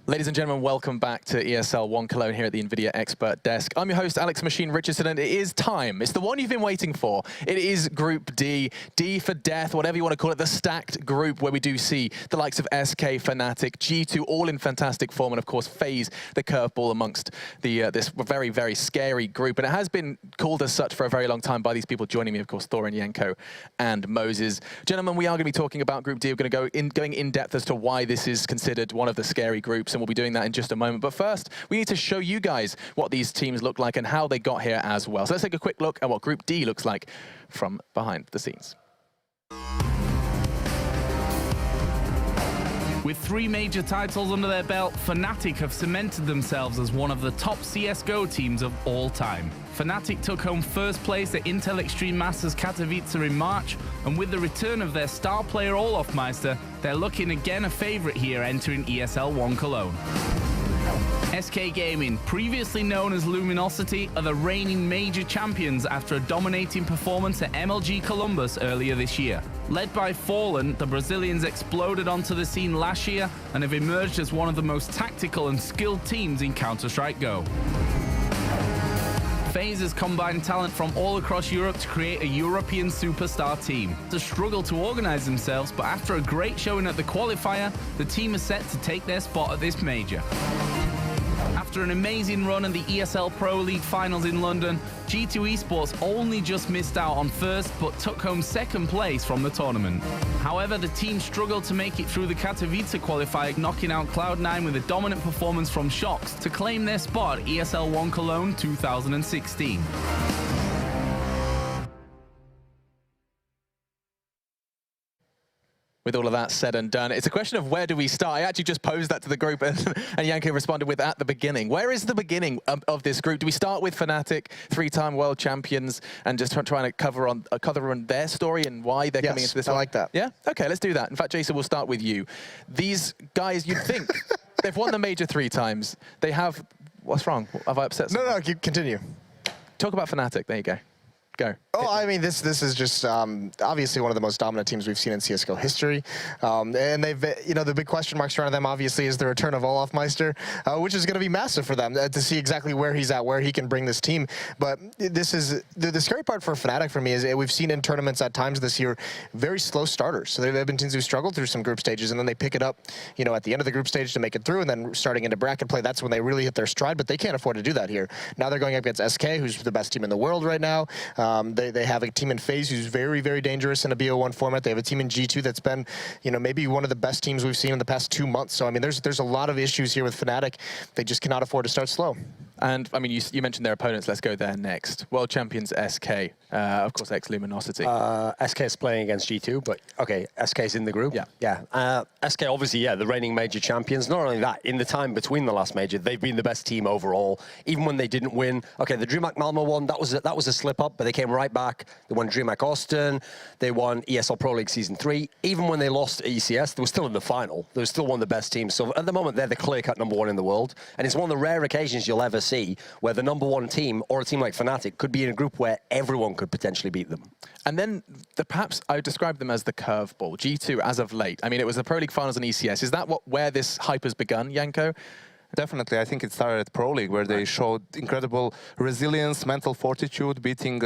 Ladies and gentlemen, welcome back to ESL 1 Cologne here at the NVIDIA Expert Desk. I'm your host, Alex Machine Richardson, and it is time. It's the one you've been waiting for. It is Group D, D for death, whatever you want to call it, the stacked group where we do see the likes of SK, Fnatic, G2, all in fantastic form, and of course, FaZe, the curveball amongst this very, very scary group. And it has been called as such for a very long time by these people joining me, of course, Thor and Yanko and Moses. Gentlemen, we are going to be talking about Group D. We're going to go in depth as to why this is considered one of the scary groups, and we'll be doing that in just a moment. But first, we need to show you guys what these teams look like and how they got here as well. So let's take a quick look at what Group D looks like from behind the scenes. With 3 major titles under their belt, Fnatic have cemented themselves as one of the top CSGO teams of all time. Fnatic took home first place at Intel Extreme Masters Katowice in March, and with the return of their star player Olofmeister, they're looking again a favorite here entering ESL 1 Cologne. SK Gaming, previously known as Luminosity, are the reigning major champions after a dominating performance at MLG Columbus earlier this year. Led by Fallen, the Brazilians exploded onto the scene last year and have emerged as one of the most tactical and skilled teams in Counter-Strike Go. FaZe has combined talent from all across Europe to create a European superstar team. They struggle to organize themselves, but after a great showing at the qualifier, the team is set to take their spot at this major. After an amazing run in the ESL Pro League finals in London, G2 Esports only just missed out on first, but took home second place from the tournament. However, the team struggled to make it through the Katowice qualifier, knocking out Cloud9 with a dominant performance from Shox to claim their spot at ESL 1 Cologne 2016. With all of that said and done, it's a question of where do we start? I actually just posed that to the group and Yanko responded with at the beginning. Where is the beginning of this group? Do we start with Fnatic, 3-time world champions, and just trying to cover on their story and why they're coming into this? I like that. Yeah? Okay, let's do that. In fact, Jason, we'll start with you. These guys, you'd think, they've won the major 3 times. They have, what's wrong? Have I upset someone? No, continue. Talk about Fnatic, there you go. Go. Oh, I mean, this is just obviously one of the most dominant teams we've seen in CSGO history. And they've, the big question marks around them, obviously, is the return of Olofmeister, which is going to be massive for them to see exactly where he's at, where he can bring this team. But this is the scary part for Fnatic for me is we've seen in tournaments at times this year very slow starters. So there have been teams who struggled through some group stages, and then they pick it up, at the end of the group stage to make it through, and then starting into bracket play, that's when they really hit their stride. But they can't afford to do that here. Now they're going up against SK, who's the best team in the world right now. They have a team in FaZe who's very, very dangerous in a BO1 format. They have a team in G2 that's been, maybe one of the best teams we've seen in the past 2 months. So, I mean, there's a lot of issues here with Fnatic. They just cannot afford to start slow. And, I mean, you mentioned their opponents. Let's go there next. World champions SK, of course, ex-Luminosity. SK is playing against G2, but, okay, SK's in the group. Yeah. SK, obviously, the reigning major champions. Not only that, in the time between the last major, they've been the best team overall. Even when they didn't win. Okay, the DreamHack Malmo one, that was a slip-up, but they came right back. They won DreamHack Austin. They won ESL Pro League Season 3. Even when they lost at ECS, they were still in the final. They were still one of the best teams. So at the moment, they're the clear-cut #1 in the world. And it's one of the rare occasions you'll ever see where the #1 team, or a team like Fnatic, could be in a group where everyone could potentially beat them. And then, perhaps I would describe them as the curveball. G2, as of late. I mean, it was the Pro League Finals and ECS. Is that where this hype has begun, Yanko? Definitely. I think it started at Pro League, where they showed incredible resilience, mental fortitude, beating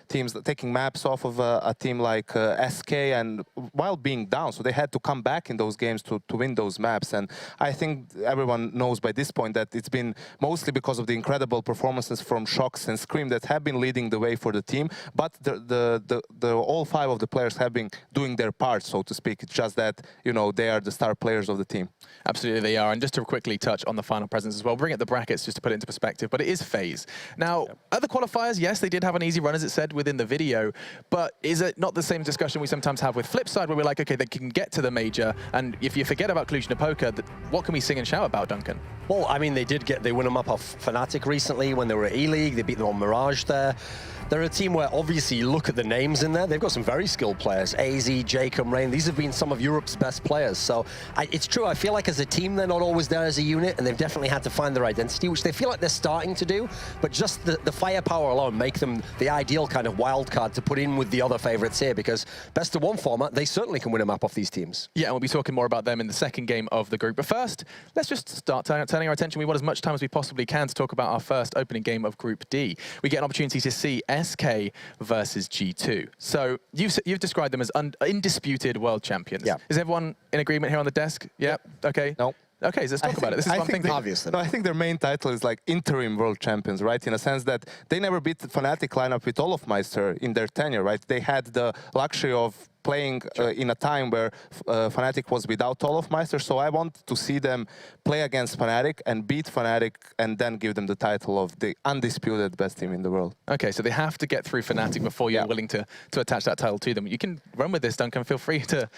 teams, taking maps off of a team like SK, and while being down. So they had to come back in those games to win those maps. And I think everyone knows by this point that it's been mostly because of the incredible performances from Shox and Scream that have been leading the way for the team. But all 5 of the players have been doing their part, so to speak. It's just that, they are the star players of the team. Absolutely, they are. And just to quickly touch on the final presence as well, bring up the brackets just to put it into perspective, but it is FaZe. Now, at the qualifiers, yes, they did have an easy run, as it said within the video, but is it not the same discussion we sometimes have with Flipside, where we're like, okay, they can get to the major, and if you forget about Cluj-Napoca, what can we sing and shout about, Duncan? Well, I mean, they won them up off Fnatic recently when they were at E-League. They beat them on Mirage there. they're a team where obviously you look at the names in there, they've got some very skilled players. AZ, Jacob, Rain, these have been some of Europe's best players. So it's true, I feel like as a team, they're not always there as a unit, and they've definitely had to find their identity, which they feel like they're starting to do, but just the firepower alone make them the ideal kind of wild card to put in with the other favorites here, because best of one format, they certainly can win a map off these teams. Yeah, and we'll be talking more about them in the second game of the group. But first, let's just start turning our attention. We want as much time as we possibly can to talk about our first opening game of Group D. We get an opportunity to see SK versus G2. So you've described them as undisputed world champions. Yeah. Is everyone in agreement here on the desk? Yeah. Okay. Nope. Okay, so let's talk about it. This is what I'm thinking. Obviously. No, I think their main title is like interim world champions, right? In a sense that they never beat the Fnatic lineup with Olofmeister in their tenure, right? They had the luxury of playing in a time where Fnatic was without Olofmeister, so I want to see them play against Fnatic and beat Fnatic and then give them the title of the undisputed best team in the world. Okay, so they have to get through Fnatic before you're willing to attach that title to them. You can run with this, Duncan. Feel free to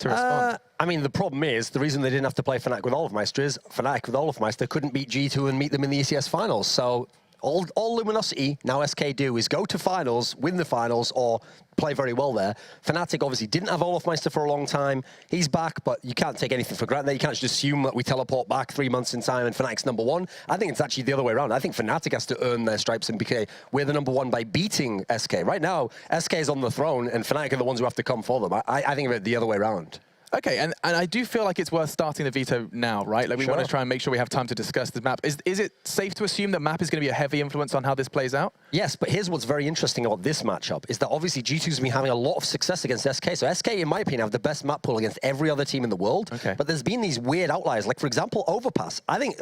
respond. I mean, the problem is, the reason they didn't have to play Fnatic with Olofmeister is Fnatic with Olofmeister couldn't beat G2 and meet them in the ECS finals. So all Luminosity, now SK do, is go to finals, win the finals, or play very well there. Fnatic obviously didn't have Olofmeister for a long time. He's back, but you can't take anything for granted. You can't just assume that we teleport back 3 months in time and Fnatic's #1. I think it's actually the other way around. I think Fnatic has to earn their stripes in BK. We're the #1 by beating SK. Right now, SK is on the throne, and Fnatic are the ones who have to come for them. I think of it the other way around. Okay, and I do feel like it's worth starting the veto now, right? Like we want to try and make sure we have time to discuss this map. Is it safe to assume that map is going to be a heavy influence on how this plays out? Yes, but here's what's very interesting about this matchup, is that obviously G2's been having a lot of success against SK. So SK, in my opinion, have the best map pool against every other team in the world. Okay. But there's been these weird outliers, like, for example, Overpass. I think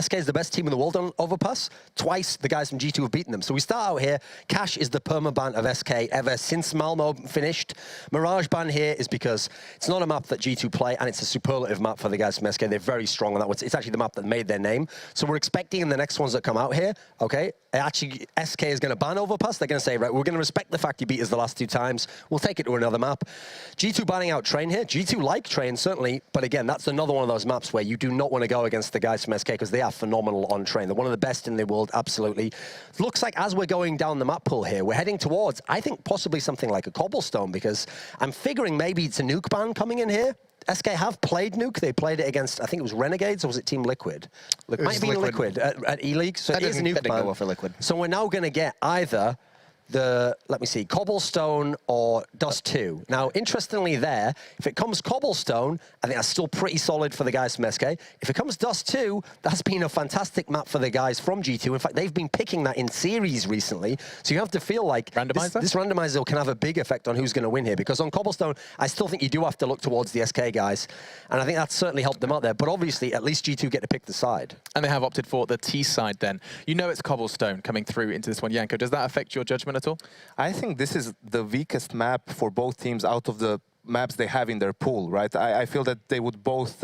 SK is the best team in the world on Overpass. Twice the guys from G2 have beaten them. So we start out here. Cash is the permaban of SK ever since Malmo finished. Mirage ban here is because it's not a map that G2 play, and it's a superlative map for the guys from SK. They're very strong on that one. It's actually the map that made their name. So we're expecting in the next ones that come out here, okay, actually SK is going to ban Overpass. They're going to say, right, we're going to respect the fact you beat us the last 2 times. We'll take it to another map. G2 banning out Train here. G2 like Train, certainly, but again, that's another one of those maps where you do not want to go against the guys from SK because they are phenomenal on Train. They're one of the best in the world, absolutely. Looks like as we're going down the map pool here, we're heading towards, I think, possibly something like a Cobblestone, because I'm figuring maybe it's a nuke ban coming in here. SK have played Nuke. They played it against, I think it was Renegades, or was it Team Liquid? It might have been Liquid at E-League. So it is Nuke ban. Go for Liquid. So we're now going to get either the, let me see, Cobblestone or Dust 2. Now, interestingly there, if it comes Cobblestone, I think that's still pretty solid for the guys from SK. If it comes Dust 2, that's been a fantastic map for the guys from G2. In fact, they've been picking that in series recently. So you have to feel like this randomizer can have a big effect on who's going to win here. Because on Cobblestone, I still think you do have to look towards the SK guys. And I think that's certainly helped them out there. But obviously, at least G2 get to pick the side. And they have opted for the T side then. You know it's Cobblestone coming through into this one. Yanko, does that affect your judgment at all? I think this is the weakest map for both teams out of the maps they have in their pool, right? I feel that they would both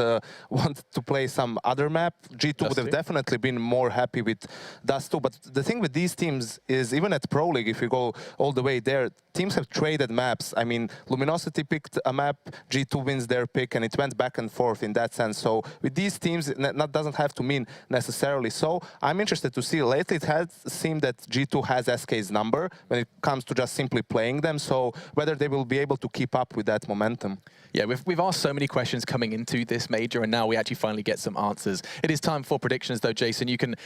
want to play some other map. G2 would have definitely been more happy with Dust 2. But the thing with these teams is, even at Pro League, if you go all the way there, teams have traded maps. I mean, Luminosity picked a map, G2 wins their pick, and it went back and forth in that sense. So with these teams, that doesn't have to mean necessarily so. I'm interested to see. Lately, it has seemed that G2 has SK's number when it comes to just simply playing them. So whether they will be able to keep up with that momentum. Yeah, we've asked so many questions coming into this major, and now we actually finally get some answers. It is time for predictions, though, Jason. You can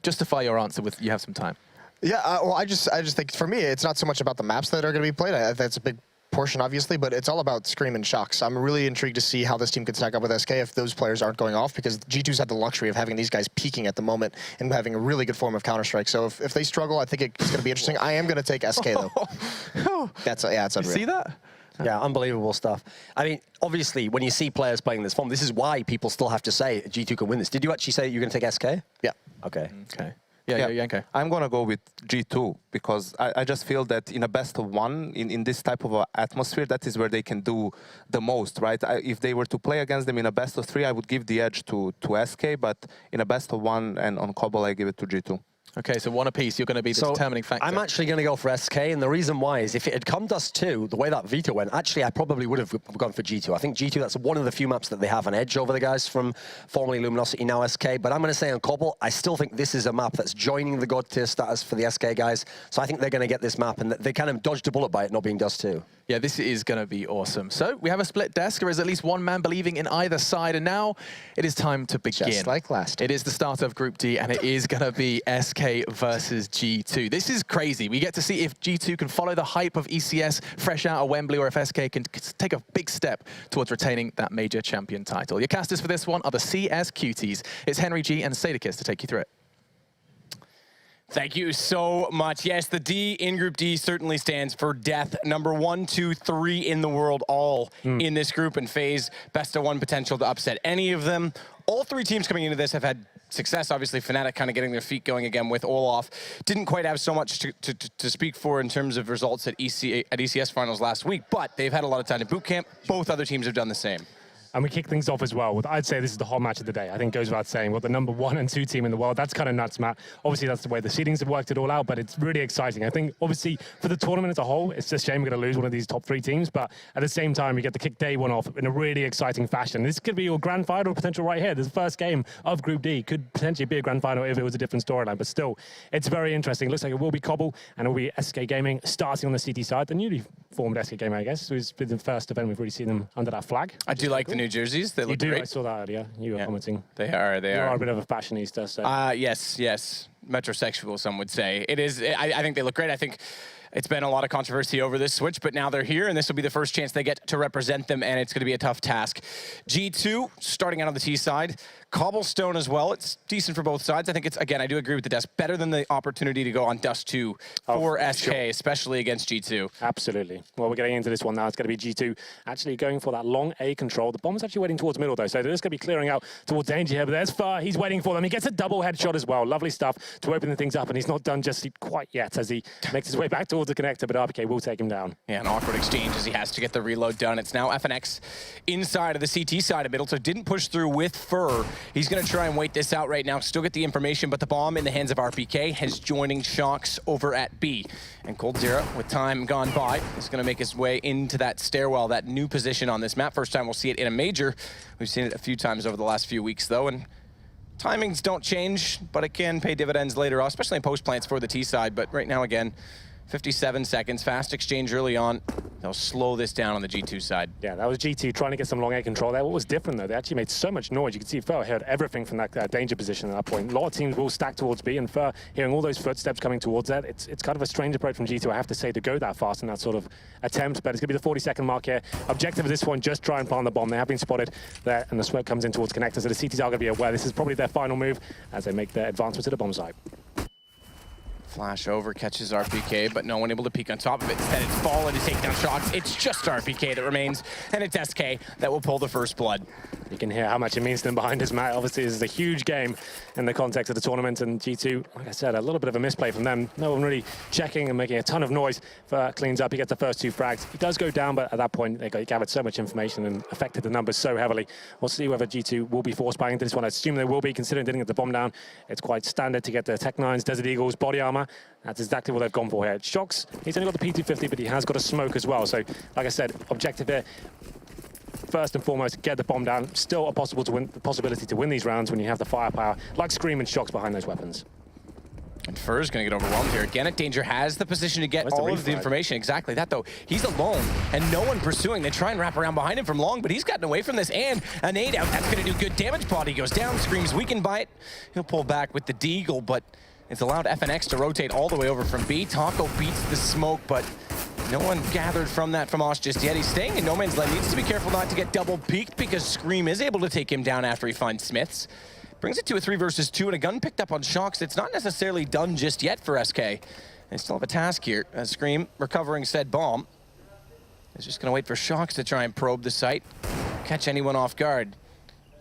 justify your answer with, you have some time. Yeah, well, I just think for me, it's not so much about the maps that are going to be played. That's a big portion, obviously, but it's all about Scream and Shocks. I'm really intrigued to see how this team could stack up with SK if those players aren't going off, because G2's had the luxury of having these guys peaking at the moment and having a really good form of Counter-Strike. So if they struggle, I think it's going to be interesting. I am going to take SK, though. That's unreal. You see that? Yeah, unbelievable stuff. I mean, obviously, when you see players playing this form, this is why people still have to say G2 can win this. Did you actually say you're going to take SK? Yeah. Okay. Okay. Yeah, Yanko. I'm going to go with G2 because I just feel that in a best of one, in this type of atmosphere, that is where they can do the most, right? If they were to play against them in a best of 3, I would give the edge to SK, but in a best of 1 and on Cobble, I give it to G2. Okay, so one apiece. You're going to be the determining factor. I'm actually going to go for SK, and the reason why is if it had come Dust 2, the way that Vita went, actually I probably would have gone for G2. I think G2, that's one of the few maps that they have an edge over the guys from formerly Luminosity, now SK. But I'm going to say on Cobble, I still think this is a map that's joining the God tier status for the SK guys. So I think they're going to get this map, and they kind of dodged a bullet by it not being Dust 2. Yeah, this is going to be awesome. So we have a split desk. There is at least one man believing in either side. And now it is time to begin. Just like last time. It is the start of Group D, and it is going to be SK versus G2. This is crazy. We get to see if G2 can follow the hype of ECS fresh out of Wembley, or if SK can take a big step towards retaining that major champion title. Your casters for this one are the CS Cuties. It's Henry G and Sadakis to take you through it. Thank you so much. Yes, the D in Group D certainly stands for death. Number 1, 2, 3 in the world, all in this group, and FaZe best of 1 potential to upset any of them. All 3 teams coming into this have had success. Obviously, Fnatic kind of getting their feet going again with Olaf. Didn't quite have so much to speak for in terms of results at ECS finals last week, but they've had a lot of time to boot camp. Both other teams have done the same. And we kick things off as well with, I'd say this is the hot match of the day. I think it goes without saying, well, the number 1 and 2 team in the world, that's kind of nuts, Matt. Obviously, that's the way the seedings have worked it all out, but it's really exciting. I think, obviously, for the tournament as a whole, it's just a shame we're going to lose one of these top 3 teams, but at the same time, we get to kick day 1 off in a really exciting fashion. This could be your grand final potential right here. This first game of Group D could potentially be a grand final if it was a different storyline, but still, it's very interesting. It looks like it will be Cobble, and it will be SK Gaming starting on the CT side. The newly formed SK Gaming, I guess, who's been the first event we've really seen them under that flag. I do like the new jerseys. They look great. I saw that earlier. You were commenting. They are. You are a bit of a fashionista, so. Yes. Metrosexual, some would say. It is. I think they look great. I think it's been a lot of controversy over this switch, but now they're here, and this will be the first chance they get to represent them, and it's going to be a tough task. G2, starting out on the T side. Cobblestone as well. It's decent for both sides. I think it's, again, I do agree with the desk. Better than the opportunity to go on Dust 2 for SK, especially against G2. Absolutely. Well, we're getting into this one now. It's going to be G2 actually going for that long A control. The bomb's actually waiting towards middle, though, so they're just going to be clearing out towards danger here. But there's Fur. He's waiting for them. He gets a double headshot as well. Lovely stuff to open the things up, and he's not done just quite yet as he makes his way back towards the connector, but RPK will take him down. Yeah, an awkward exchange as he has to get the reload done. It's now FNX inside of the CT side of middle, so didn't push through with Fur. He's going to try and wait this out right now, still get the information, but the bomb in the hands of RPK has joining Shox over at B. And Coldzera, with time gone by, is going to make his way into that stairwell, that new position on this map. First time we'll see it in a major. We've seen it a few times over the last few weeks, though, and timings don't change, but it can pay dividends later on, especially in post plants for the T side. But right now, again, 57 seconds, fast exchange early on. They'll slow this down on the G2 side. Yeah, that was G2 trying to get some long A control there. What was different, though, they actually made so much noise. You could see Fur heard everything from that danger position at that point. A lot of teams will stack towards B, and Fur hearing all those footsteps coming towards that. It's kind of a strange approach from G2, I have to say, to go that fast in that sort of attempt, but it's going to be the 40-second mark here. Objective of this one, just try and plant the bomb. They have been spotted there, and the smoke comes in towards connector, so the CTs are going to be aware this is probably their final move as they make their advancement to the bomb site. Flash over, catches RPK, but no one able to peek on top of it. Instead, it's Fallen to take down Shox. It's just RPK that remains, and it's SK that will pull the first blood. You can hear how much it means to them behind us, Matt. Obviously, this is a huge game in the context of the tournament, and G2, like I said, a little bit of a misplay from them. No one really checking and making a ton of noise. Fur cleans up, he gets the first 2 frags. He does go down, but at that point, they gathered so much information and affected the numbers so heavily. We'll see whether G2 will be forced back into this one. I assume they will be, considering they didn't get the bomb down. It's quite standard to get the Tech 9s, Desert Eagles, body armor. That's exactly what they've gone for here. Shox, he's only got the P250, but he has got a smoke as well. So, like I said, objective here, first and foremost, get the bomb down. Still a possibility to win these rounds when you have the firepower, like Scream and Shox behind those weapons. And Fur's going to get overwhelmed here. Again, Danger has the position to get all of the information. Exactly that, though. He's alone, and no one pursuing. They try and wrap around behind him from long, but he's gotten away from this, and a nade out. That's going to do good damage. Body goes down. Scream's weakened by it. He'll pull back with the Deagle, but it's allowed FNX to rotate all the way over from B. Taco beats the smoke, but no one gathered from that from Osh just yet. He's staying in no man's land. Needs to be careful not to get double peeked because Scream is able to take him down after he finds Smiths. Brings it to a 3 versus 2 and a gun picked up on Shox. It's not necessarily done just yet for SK. They still have a task here as Scream, recovering said bomb, is just going to wait for Shox to try and probe the site, catch anyone off guard.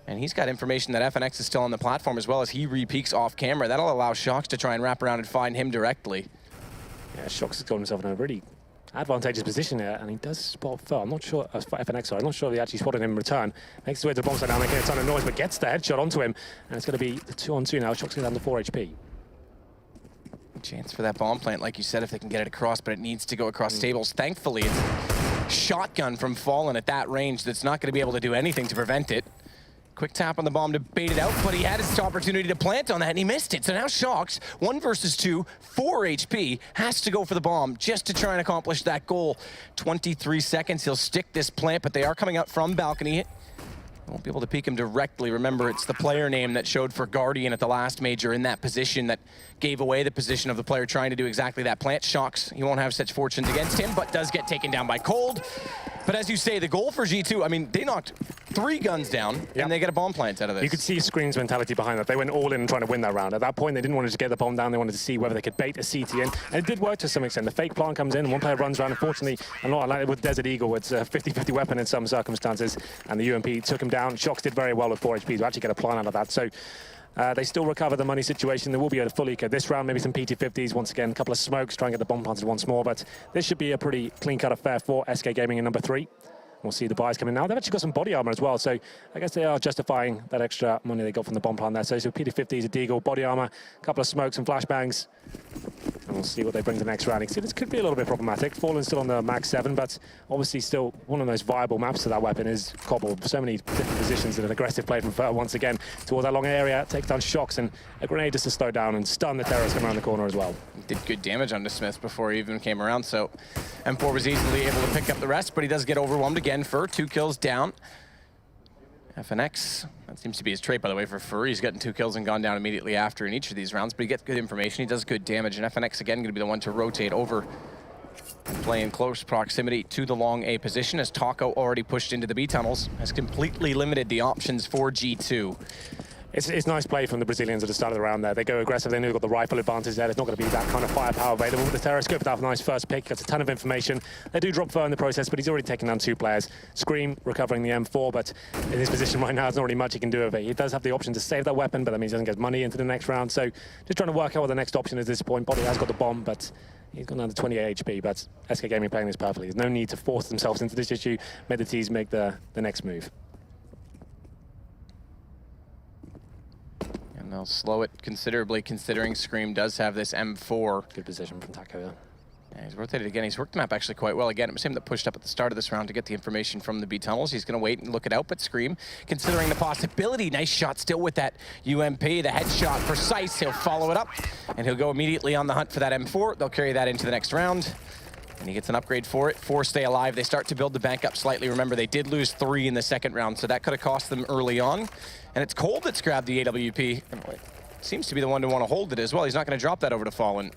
And he's got information that FNX is still on the platform as well as he re-peeks off camera. That'll allow Shox to try and wrap around and find him directly. Yeah, Shox has got himself in a really advantageous position there, and he does spot Fur. I'm not sure, FNX, sorry, I'm not sure if he actually spotted him in return. Makes his way to the bomb site now, making a ton of noise, but gets the headshot onto him. And it's going to be the 2-on-2 now. Shox going down to 4 HP. Chance for that bomb plant, like you said, if they can get it across, but it needs to go across stables. Thankfully, it's shotgun from Fallen at that range that's not going to be able to do anything to prevent it. Quick tap on the bomb to bait it out, but he had his opportunity to plant on that, and he missed it. So now Shox, 1 versus 2, 4 HP, has to go for the bomb just to try and accomplish that goal. 23 seconds, he'll stick this plant, but they are coming out from balcony. Won't be able to peek him directly. Remember, it's the player name that showed for Guardian at the last major in that position that gave away the position of the player trying to do exactly that. Plant Shox, he won't have such fortunes against him, but does get taken down by Cold. But as you say, the goal for G2, I mean, they knocked 3 guns down, and they get a bomb plant out of this. You could see Scream's mentality behind that. They went all in and trying to win that round. At that point, they didn't want to get the bomb down. They wanted to see whether they could bait a CT in. And it did work to some extent. The fake plant comes in, and one player runs around. Unfortunately, a lot like with Desert Eagle, it's a 50-50 weapon in some circumstances, and the UMP took him down. Shox did very well with 4 HP to actually get a plant out of that. So they still recover the money situation. There will be a full eco this round, maybe some PT50s. Once again, a couple of smokes, try and get the bomb planted once more. But this should be a pretty clean-cut affair for SK Gaming in number 3. We'll see the buys coming now. They've actually got some body armor as well, so I guess they are justifying that extra money they got from the bomb plant there. So PT50s, a Deagle, body armor, a couple of smokes and flashbangs. And we'll see what they bring to the next round. You can see this could be a little bit problematic. Fallen still on the max 7, but obviously still one of the most viable maps to that weapon is Cobble. So many different positions and an aggressive play from Fer once again towards that long area. Takes down Shox and a grenade just to slow down and stun the terrorists coming around the corner as well. Did good damage onto Smith before he even came around, so M4 was easily able to pick up the rest, but he does get overwhelmed again. Fer, 2 kills down. FNX, that seems to be his trait, by the way, for Fer. He's gotten 2 kills and gone down immediately after in each of these rounds, but he gets good information, he does good damage, and FNX again going to be the one to rotate over and play in close proximity to the long A position, as Taco already pushed into the B tunnels, has completely limited the options for G2. It's nice play from the Brazilians at the start of the round there. They go aggressive, they know they've got the rifle advantage there. There's not going to be that kind of firepower available. With the terrorist, go for that nice first pick, gets a ton of information. They do drop Fer in the process, but he's already taken down 2 players. Scream recovering the M4, but in his position right now, there's not really much he can do with it. He does have the option to save that weapon, but that means he doesn't get money into the next round. So just trying to work out what the next option is at this point. Bobby has got the bomb, but he's gone down to 28 HP, but SK Gaming playing this perfectly. There's no need to force themselves into this issue. Let the T's make the next move. And they'll slow it considerably, considering Scream does have this M4. Good position from Taco. Yeah, he's rotated again. He's worked the map actually quite well. Again, it was him that pushed up at the start of this round to get the information from the B tunnels. He's going to wait and look it out, but Scream, considering the possibility, nice shot still with that UMP, the headshot precise. He'll follow it up, and he'll go immediately on the hunt for that M4. They'll carry that into the next round. And he gets an upgrade for it. 4 stay alive. They start to build the bank up slightly. Remember, they did lose 3 in the second round, so that could have cost them early on. And it's Cold that's grabbed the AWP. Seems to be the one to want to hold it as well. He's not going to drop that over to Fallen.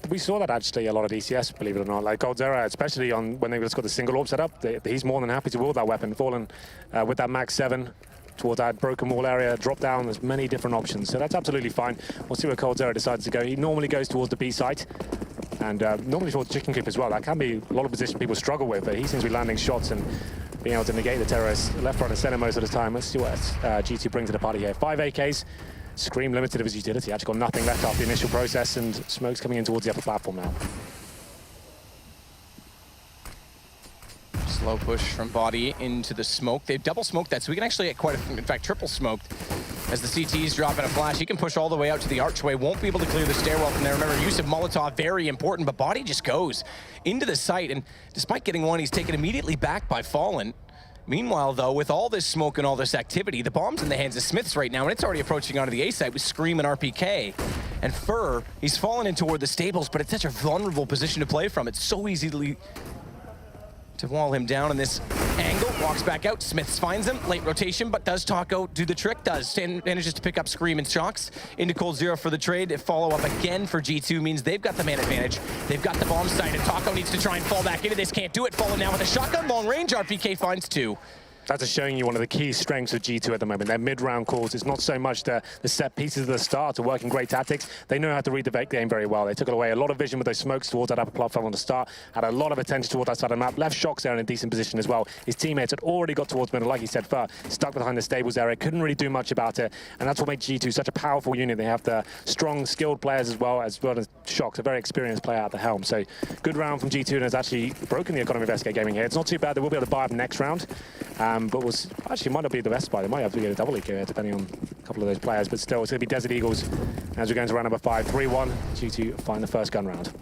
We saw that actually a lot of DCS, believe it or not. Like Goldzera, especially on when they just got the single orb set up, he's more than happy to wield that weapon. Fallen with that max 7 towards that broken wall area, drop down. There's many different options, so that's absolutely fine. We'll see where Goldzera decides to go. He normally goes towards the B site. And normally towards Chicken Coop as well. That can be a lot of position people struggle with, but he seems to be landing shots and being able to negate the terrorists left, right, and center most of the time. Let's see what G2 brings to the party here. 5 AKs. Scream limited of his utility. Actually got nothing left after the initial process, and Smoke's coming in towards the upper platform now. Slow push from Body into the smoke. They've double smoked that, so we can actually get quite a, in fact, triple smoked. As the CTs drop in a flash, he can push all the way out to the archway. Won't be able to clear the stairwell from there. Remember, use of Molotov, very important, but Body just goes into the site, and despite getting one, he's taken immediately back by Fallen. Meanwhile, though, with all this smoke and all this activity, the bomb's in the hands of Smiths right now, and it's already approaching onto the A site with Scream and RPK. And Fer, he's fallen in toward the stables, but it's such a vulnerable position to play from. It's so easily to wall him down in this angle. Walks back out. Smiths finds him. Late rotation, but does Taco do the trick? Does. Manages to pick up Scream and Shox. Into Coldzera for the trade. Follow up again for G2 means they've got the man advantage. They've got the bomb site, and Taco needs to try and fall back into this. Can't do it. Fallen now with a shotgun. Long range. RPK finds 2. That's just showing you one of the key strengths of G2 at the moment. Their mid-round calls, it's not so much the set pieces at the start to working great tactics. They know how to read the game very well. They took away a lot of vision with those smokes towards that upper platform on the start, had a lot of attention towards that side of the map, left Shox there in a decent position as well. His teammates had already got towards middle, like he said, Fer, stuck behind the stables area, couldn't really do much about it, and that's what made G2 such a powerful unit. They have the strong, skilled players as well as Shox, a very experienced player at the helm. So good round from G2 and has actually broken the economy of SK Gaming here. It's not too bad. They will be able to buy up next round, but actually might not be the best buy. They might have to get a double league here, depending on a couple of those players. But still, it's going to be Desert Eagles as we go into round number 5. 3-1. G2 find the first gun round.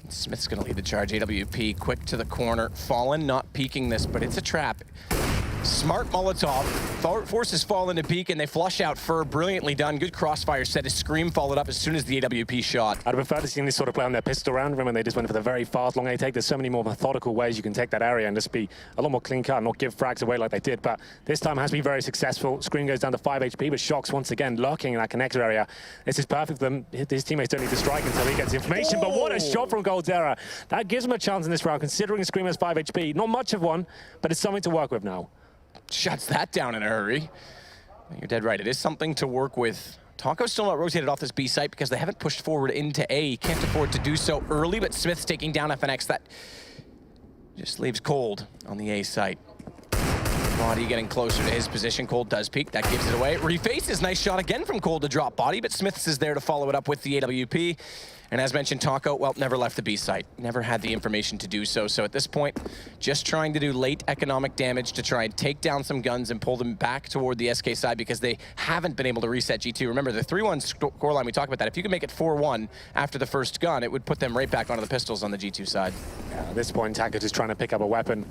Smith's going to lead the charge. AWP quick to the corner. Fallen not peeking this, but it's a trap. Smart Molotov forces Fallen to peek, and they flush out Fur. Brilliantly done. Good crossfire set. A Scream followed up as soon as the AWP shot. I'd prefer to see this sort of play on their pistol round. Remember, they just went for the very fast long A take. There's so many more methodical ways you can take that area and just be a lot more clean cut and not give frags away like they did. But this time has to be very successful. Scream goes down to 5 HP, but Shox once again lurking in that connector area. This is perfect for them. His teammates don't need to strike until he gets information. But what a shot from Goldzera. That gives him a chance in this round, considering Scream has 5 HP. Not much of one, but it's something to work with now. Shuts that down in a hurry. You're dead right. It is something to work with. Taco's still not rotated off this B site because they haven't pushed forward into A. He can't afford to do so early, but Smith's taking down FNX. That just leaves Cold on the A site. Body getting closer to his position. Cold does peek. That gives it away. Refaces. Nice shot again from Cold to drop body, but Smiths is there to follow it up with the AWP. And as mentioned, Taco, well, never left the B site. Never had the information to do so. So at this point, just trying to do late economic damage to try and take down some guns and pull them back toward the SK side because they haven't been able to reset G2. Remember, the 3-1 scoreline, we talked about that. If you can make it 4-1 after the first gun, it would put them right back onto the pistols on the G2 side. Yeah, at this point, Taco just trying to pick up a weapon.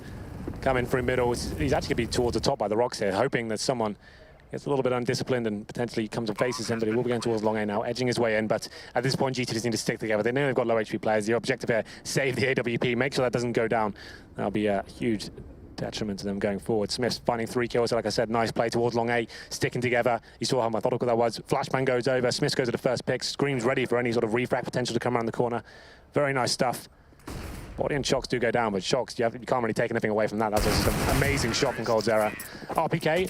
Coming through middle. He's actually going to be towards the top by the rocks here, hoping that someone gets a little bit undisciplined and potentially comes and faces him, but he will be going towards long A now, edging his way in. But at this point, G2 just need to stick together. They know they've got low HP players. The objective here, save the AWP, make sure that doesn't go down. That'll be a huge detriment to them going forward. Smith's finding 3 kills, so like I said, nice play towards long A, sticking together. You saw how methodical that was. Flashbang goes over, Smith goes to the first pick, Scream's ready for any sort of refrag potential to come around the corner. Very nice stuff. Body and Shox do go down, but Shox, you can't really take anything away from that. That's just an amazing shot from Goldzera. RPK,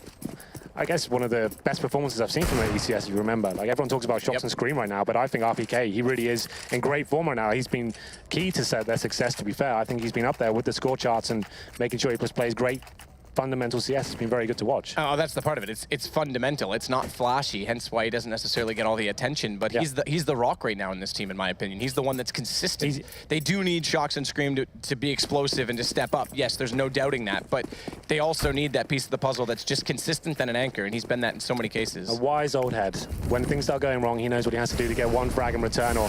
I guess one of the best performances I've seen from an ECS, you remember. Like, everyone talks about Shox and Scream right now, but I think RPK, he really is in great form right now. He's been key to their success, to be fair. I think he's been up there with the score charts and making sure he plays great fundamental CS. Has been very good to watch. Oh, that's the part of it. It's fundamental. It's not flashy, hence why he doesn't necessarily get all the attention. But he's the rock right now in this team, in my opinion. He's the one that's consistent. They do need Shox and Scream to be explosive and to step up. Yes, there's no doubting that. But they also need that piece of the puzzle that's just consistent and an anchor, and he's been that in so many cases. A wise old head. When things start going wrong, he knows what he has to do to get one frag in return or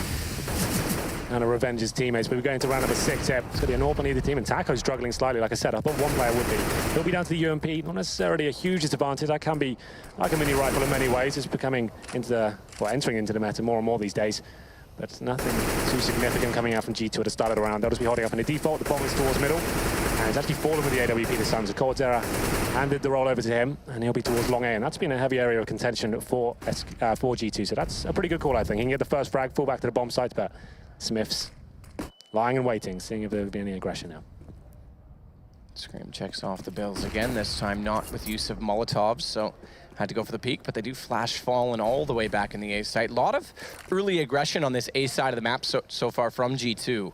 and to revenge his teammates. But we're going to round number 6 here. It's going to be an AWP on either team, and Taco's struggling slightly. Like I said, I thought one player would be. He'll be down to the UMP, not necessarily a huge disadvantage. That can be like a mini rifle in many ways. It's becoming entering into the meta more and more these days. But nothing too significant coming out from G2 at the start of the round. They'll just be holding up in the default. The bomb is towards middle. And he's actually fallen with the AWP this time. So Goldzera handed the roll over to him, and he'll be towards long A. And that's been a heavy area of contention for G2. So that's a pretty good call, I think. He can get the first frag, fall back to the bomb site, but Smith's lying and waiting, seeing if there would be any aggression now. Scream checks off the bills again, this time not with use of Molotovs, so had to go for the peak, but they do flash Fallen all the way back in the A site. A lot of early aggression on this A side of the map so far from G2.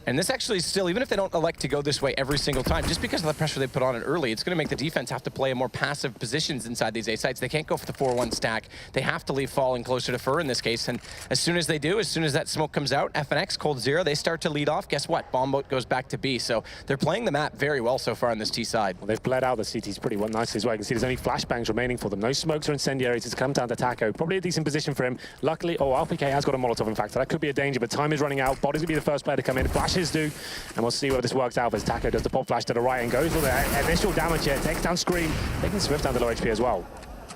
And this actually is still, even if they don't elect to go this way every single time, just because of the pressure they put on it early, it's going to make the defense have to play in more passive positions inside these A sites. They can't go for the 4-1 stack. They have to leave Fallen closer to Fur in this case. And as soon as they do, as soon as that smoke comes out, FNX, Coldzera, they start to lead off. Guess what? Bomb boat goes back to B. So they're playing the map very well so far on this T side. Well, they've bled out the CTs pretty well nicely as well. You can see there's only flashbangs remaining for them. No smokes or incendiaries. It's come down to Taco. Probably a decent position for him. Luckily, RPK has got a Molotov, in fact. So that could be a danger, but time is running out. Body's going to be the first player to come in. Flashes do. And we'll see whether this works out as Taco does the pop flash to the right and goes for the initial damage here. Takes down Scream, taking Swift down to low HP as well.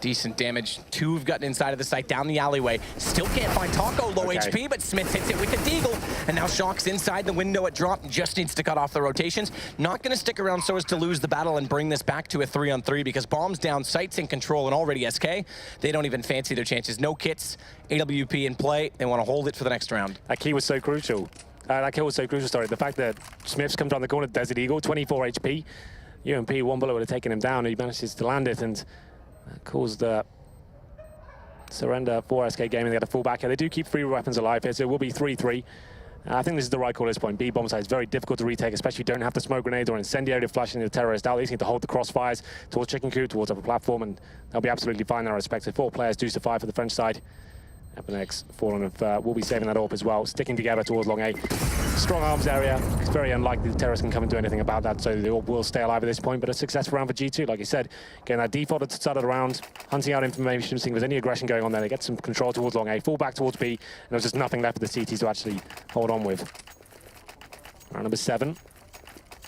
Decent damage. 2 have gotten inside of the site, down the alleyway. Still can't find Taco, low HP, but Smith hits it with the Deagle. And now Shox inside the window at drop, just needs to cut off the rotations. Not going to stick around so as to lose the battle and bring this back to a 3-on-3 because bombs down, sites in control, and already SK. They don't even fancy their chances. No kits, AWP in play. They want to hold it for the next round. That key was so crucial. That kill was so crucial, sorry. The fact that Smith's come down the corner, Desert Eagle, 24 HP. UMP, one bullet would have taken him down, and he manages to land it, and caused the surrender for SK Gaming. They had to fall back here. They do keep 3 weapons alive here, so it will be 3-3. I think this is the right call at this point. B bomb site is very difficult to retake, especially if you don't have the smoke grenade or incendiary to flush into the terrorist out. They just need to hold the crossfires towards Chicken Coop, towards upper platform, and they'll be absolutely fine in our respective. 4 players do survive for the French side. FNX, Fallen will be saving that AWP as well, sticking together towards long A. Strong arms area. It's very unlikely the terrorists can come and do anything about that, so the AWP will stay alive at this point. But a successful round for G2, like you said, getting that default at the start of the round, hunting out information, seeing if there's any aggression going on there. They get some control towards long A, fall back towards B, and there's just nothing left for the CTs to actually hold on with. Round number 7.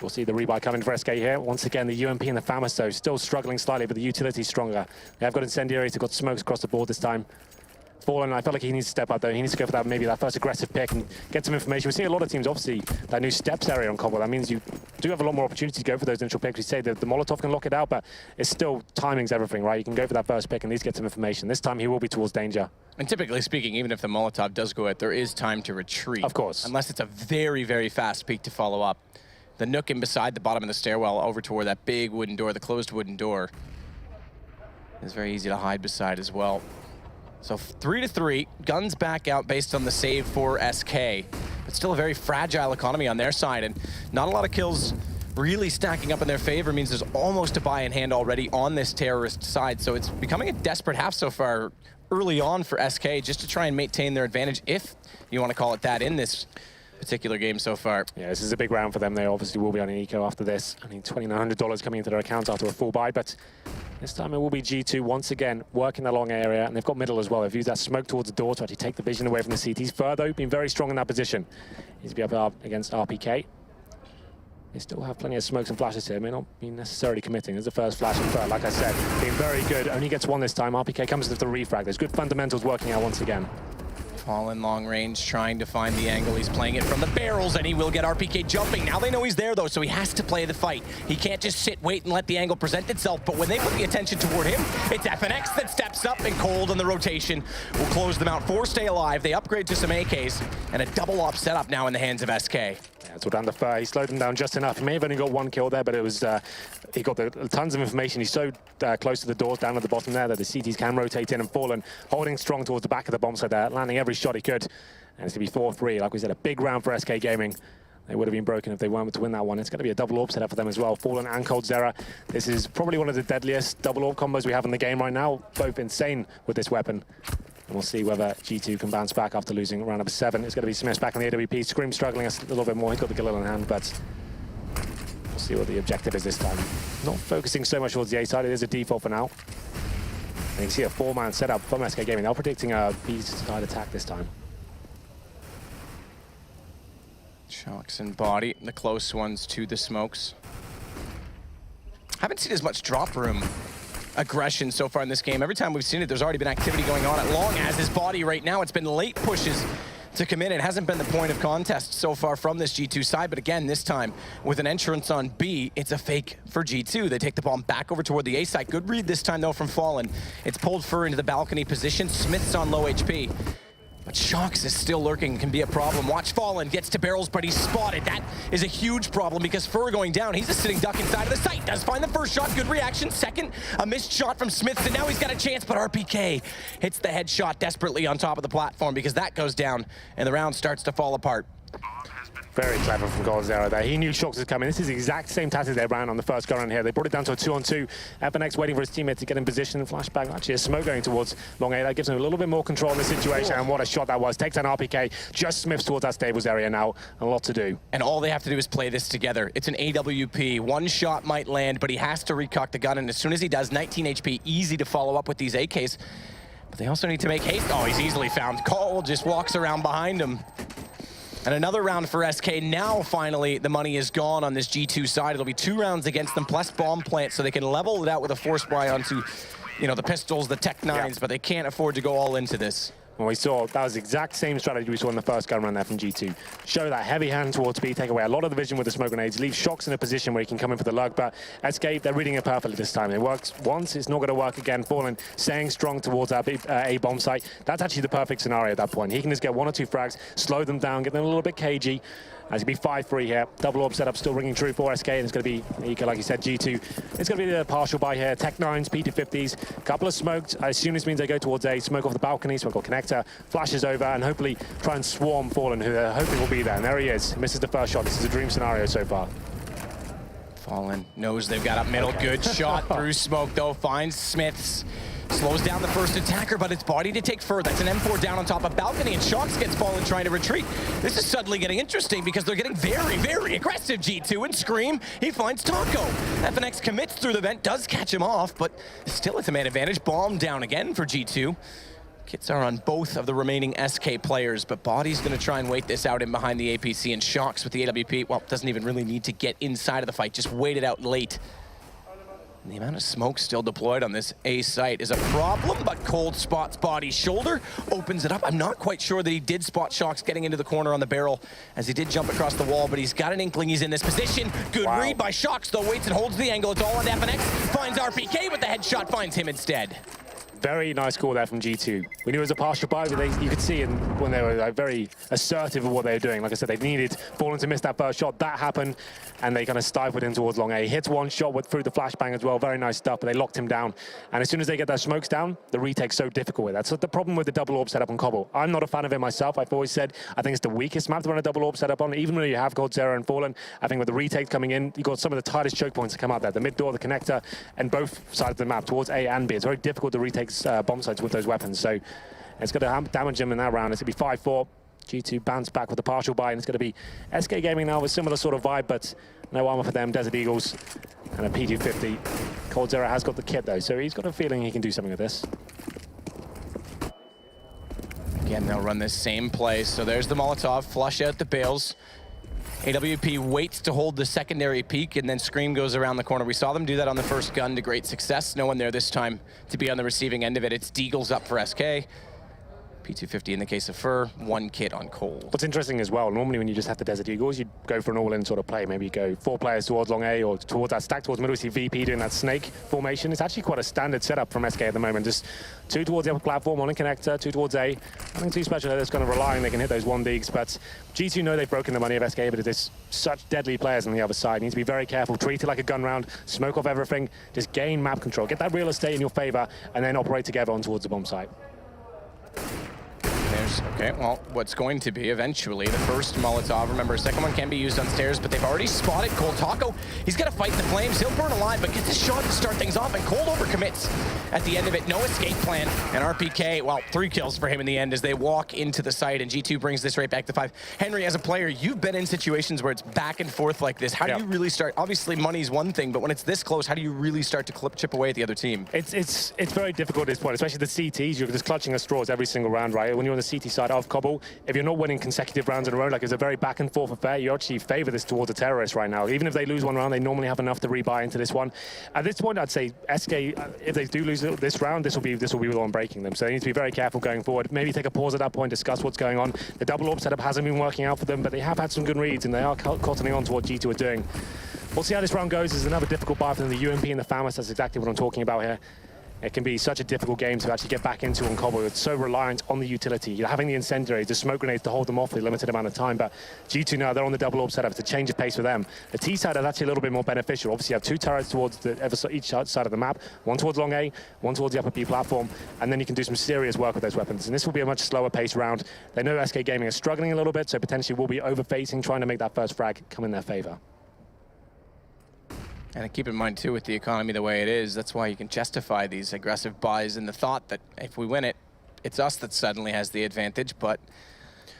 We'll see the rebuy coming for SK here. Once again, the UMP and the FAMAS, though, still struggling slightly, but the utility's stronger. They have got incendiaries, they've got smokes across the board this time. Fallen, I felt like he needs to step up, though. He needs to go for that, maybe that first aggressive pick and get some information. We see a lot of teams, obviously, that new steps area on Cbble. That means you do have a lot more opportunity to go for those initial picks. We say that the Molotov can lock it out, but it's still timing's everything, right? You can go for that first pick and at least get some information. This time, he will be towards danger. And typically speaking, even if the Molotov does go out, there is time to retreat. Of course. Unless it's a very, very fast peek to follow up. The nook in beside the bottom of the stairwell over toward that big wooden door, the closed wooden door, is very easy to hide beside as well. So 3-3, guns back out based on the save for SK, but still a very fragile economy on their side, and not a lot of kills really stacking up in their favor means there's almost a buy in hand already on this terrorist side. So it's becoming a desperate half so far early on for SK just to try and maintain their advantage, if you want to call it that, in this particular game so far. Yeah, this is a big round for them. They obviously will be on an eco after this. I mean, $2,900 coming into their account after a full buy, but this time it will be G2 once again working the long area, and they've got middle as well. They've used that smoke towards the door to actually take the vision away from the CTs. Further, been very strong in that position. Needs to be up against RPK. They still have plenty of smokes and flashes here. May not be necessarily committing. There's the first flash and third, like I said, being very good. Only gets one this time. RPK comes with the refrag. There's good fundamentals working out once again. Fallen long range, trying to find the angle. He's playing it from the barrels, and he will get RPK jumping. Now they know he's there, though, so he has to play the fight. He can't just sit, wait, and let the angle present itself. But when they put the attention toward him, it's FNX that steps up, and Cold on the rotation will close them out. 4 stay alive. They upgrade to some AKs, and a double op setup now in the hands of SK. Yeah, so down the fur, he slowed them down just enough. He may have only got 1 kill there, but it was he got tons of information. He's so close to the doors down at the bottom there that the CTs can rotate in, and Fallen holding strong towards the back of the bomb site there, landing every shot he could. And it's going to be 4-3. Like we said, a big round for SK Gaming. They would have been broken if they weren't to win that one. It's going to be a double AWP setup for them as well. Fallen and Cold Zera. This is probably one of the deadliest double AWP combos we have in the game right now. Both insane with this weapon. And we'll see whether G2 can bounce back after losing round number 7. It's going to be Smith back on the AWP. Scream struggling a little bit more. He's got the Galil in hand, but we'll see what the objective is this time. Not focusing so much towards the A side. It is a default for now. And you can see a 4-man setup from SK Gaming. They're predicting a B side attack this time. Shocks and body, the close ones to the smokes. Haven't seen as much drop room aggression so far in this game. Every time we've seen it, there's already been activity going on at long as his body right now. It's been late pushes to come in. It hasn't been the point of contest so far from this G2 side, but again, this time with an entrance on B, it's a fake for G2. They take the bomb back over toward the A side. Good read this time though from Fallen. It's pulled Fur into the balcony position. Smith's on low HP. But Shocks is still lurking, can be a problem. Watch Fallen, gets to barrels, but he's spotted. That is a huge problem because Fur going down. He's a sitting duck inside of the site. Does find the first shot, good reaction. Second, a missed shot from Smith, and now he's got a chance, but RPK hits the headshot desperately on top of the platform because that goes down, and the round starts to fall apart. Very clever from Golzera there. He knew Shocks was coming. This is the exact same tactic they ran on the first go around here. They brought it down to a 2-on-2. FNX waiting for his teammate to get in position. Flashback, actually a smoke going towards long A. That gives him a little bit more control in the situation, and what a shot that was. Takes down RPK, just Smiths towards that stables area now. A lot to do. And all they have to do is play this together. It's an AWP. One shot might land, but he has to recock the gun, and as soon as he does, 19 HP, easy to follow up with these AKs. But they also need to make haste. Oh, he's easily found. Cole just walks around behind him. And another round for SK. Now, finally, the money is gone on this G2 side. It'll be 2 rounds against them, plus bomb plant, so they can level it out with a force buy onto, you know, the pistols, the Tech 9s, but they can't afford to go all into this. Well, we saw that was the exact same strategy we saw in the first gun run there from G2. Show that heavy hand towards B, take away a lot of the vision with the smoke grenades, leave Shocks in a position where he can come in for the lug, but SK, they're reading it perfectly this time. It works once, it's not going to work again. Fallen staying strong towards that A bomb site. That's actually the perfect scenario at that point. He can just get 1 or 2 frags, slow them down, get them a little bit cagey. As it'll be 5-3 here. Double AWP setup still ringing true for SK, and it's going to be, like you said, G2. It's going to be the partial buy here. Tech 9s, P250s, a couple of smoked. I assume this means they go towards A, smoke off the balcony, smoke off connector, flashes over, and hopefully try and swarm Fallen, who they're hoping will be there. And there he is. Misses the first shot. This is a dream scenario so far. Fallen knows they've got up middle. Okay. Good shot through smoke, though. Finds Smiths. Slows down the first attacker, but it's body to take fur. That's an M4 down on top of balcony, and Shox gets fallen trying to retreat. This is suddenly getting interesting because they're getting very, very aggressive, G2, and Scream, he finds Taco. FNX commits through the vent, does catch him off, but still it's a man advantage. Bomb down again for G2. Kits are on both of the remaining SK players, but Body's going to try and wait this out in behind the APC, and Shox with the AWP, well, doesn't even really need to get inside of the fight, just wait it out late. And the amount of smoke still deployed on this A site is a problem, but Cold spots Body's shoulder, opens it up. I'm not quite sure that he did spot Shox getting into the corner on the barrel, as he did jump across the wall, but he's got an inkling he's in this position. Good read by Shox, though, waits and holds the angle. It's all on FNX, finds RPK with the headshot, finds him instead. Very nice call there from G2. We knew it was a partial buy, but you could see when they were very assertive of what they were doing. Like I said, they needed Fallen to miss that first shot. That happened, and they kind of stifled him towards long A. He hits one shot through the flashbang as well. Very nice stuff, but they locked him down. And as soon as they get their smokes down, the retake's so difficult with that. So the problem with the double orb setup on Cobble. I'm not a fan of it myself. I've always said I think it's the weakest map to run a double orb setup on. Even when you have Gold Zero and Fallen, I think with the retake coming in, you've got some of the tightest choke points to come out there. The mid door, the connector, and both sides of the map towards A and B. It's very difficult to retake bomb sites with those weapons, so it's going to damage them in that round. It's going to be 5-4. G2 bounce back with the partial buy, and it's going to be SK Gaming now with similar sort of vibe, but no armor for them. Desert Eagles and a P250. Cold Zero has got the kit though, so he's got a feeling he can do something with this. Again, they'll run this same play. So there's the Molotov, flush out the bales. AWP waits to hold the secondary peak, and then Scream goes around the corner. We saw them do that on the first gun to great success. No one there this time to be on the receiving end of it. It's Deagles up for SK. P250 in the case of Fur, one kit on Cold. What's interesting as well, normally when you just have the Desert Eagles, you go for an all-in sort of play. Maybe you go 4 players towards long A or towards that stack towards middle. You see VP doing that snake formation. It's actually quite a standard setup from SK at the moment. Just 2 towards the upper platform, 1 in connector, 2 towards A. Nothing too special. They're just kind of relying they can hit those 1 digs, but G2 know they've broken the money of SK, but there's such deadly players on the other side. You need to be very careful, treat it like a gun round, smoke off everything, just gain map control, get that real estate in your favor, and then operate together on towards the bomb site. Okay, well, what's going to be eventually the first Molotov. Remember, a second one can be used on stairs, but they've already spotted Cold. Taco, he's got to fight the flames. He'll burn alive, but gets his shot to start things off, and Cold overcommits at the end of it. No escape plan, and RPK, well, 3 kills for him in the end as they walk into the site, and G2 brings this right back to 5. Henry, as a player, you've been in situations where it's back and forth like this. How do you really start? Obviously, money's one thing, but when it's this close, how do you really start to chip away at the other team? It's very difficult at this point, especially the CTs. You're just clutching at straws every single round, right? When you're on the CT side of Cobble, if you're not winning consecutive rounds in a row, like it's a very back and forth affair, you actually favor this towards the terrorists right now. Even if they lose one round, they normally have enough to rebuy into this one. At this point, I'd say SK, if they do lose this round, this will be the one breaking them. So they need to be very careful going forward. Maybe take a pause at that point, discuss what's going on. The double orb setup hasn't been working out for them, but they have had some good reads, and they are cottoning on to what G2 are doing. We'll see how this round goes. There's another difficult buy for them, the UMP and the FAMAS. That's exactly what I'm talking about here. It can be such a difficult game to actually get back into on Cobble. It's so reliant on the utility. You're having the incendiaries, the smoke grenades to hold them off for a limited amount of time, but G2 now, they're on the double orb setup. It's a change of pace for them. The T side is actually a little bit more beneficial. Obviously, you have 2 turrets towards each side of the map, 1 towards long A, 1 towards the upper B platform, and then you can do some serious work with those weapons. And this will be a much slower pace round. They know SK Gaming is struggling a little bit, so potentially will be over-facing, trying to make that first frag come in their favor. And keep in mind, too, with the economy the way it is, that's why you can justify these aggressive buys in the thought that if we win it, it's us that suddenly has the advantage, but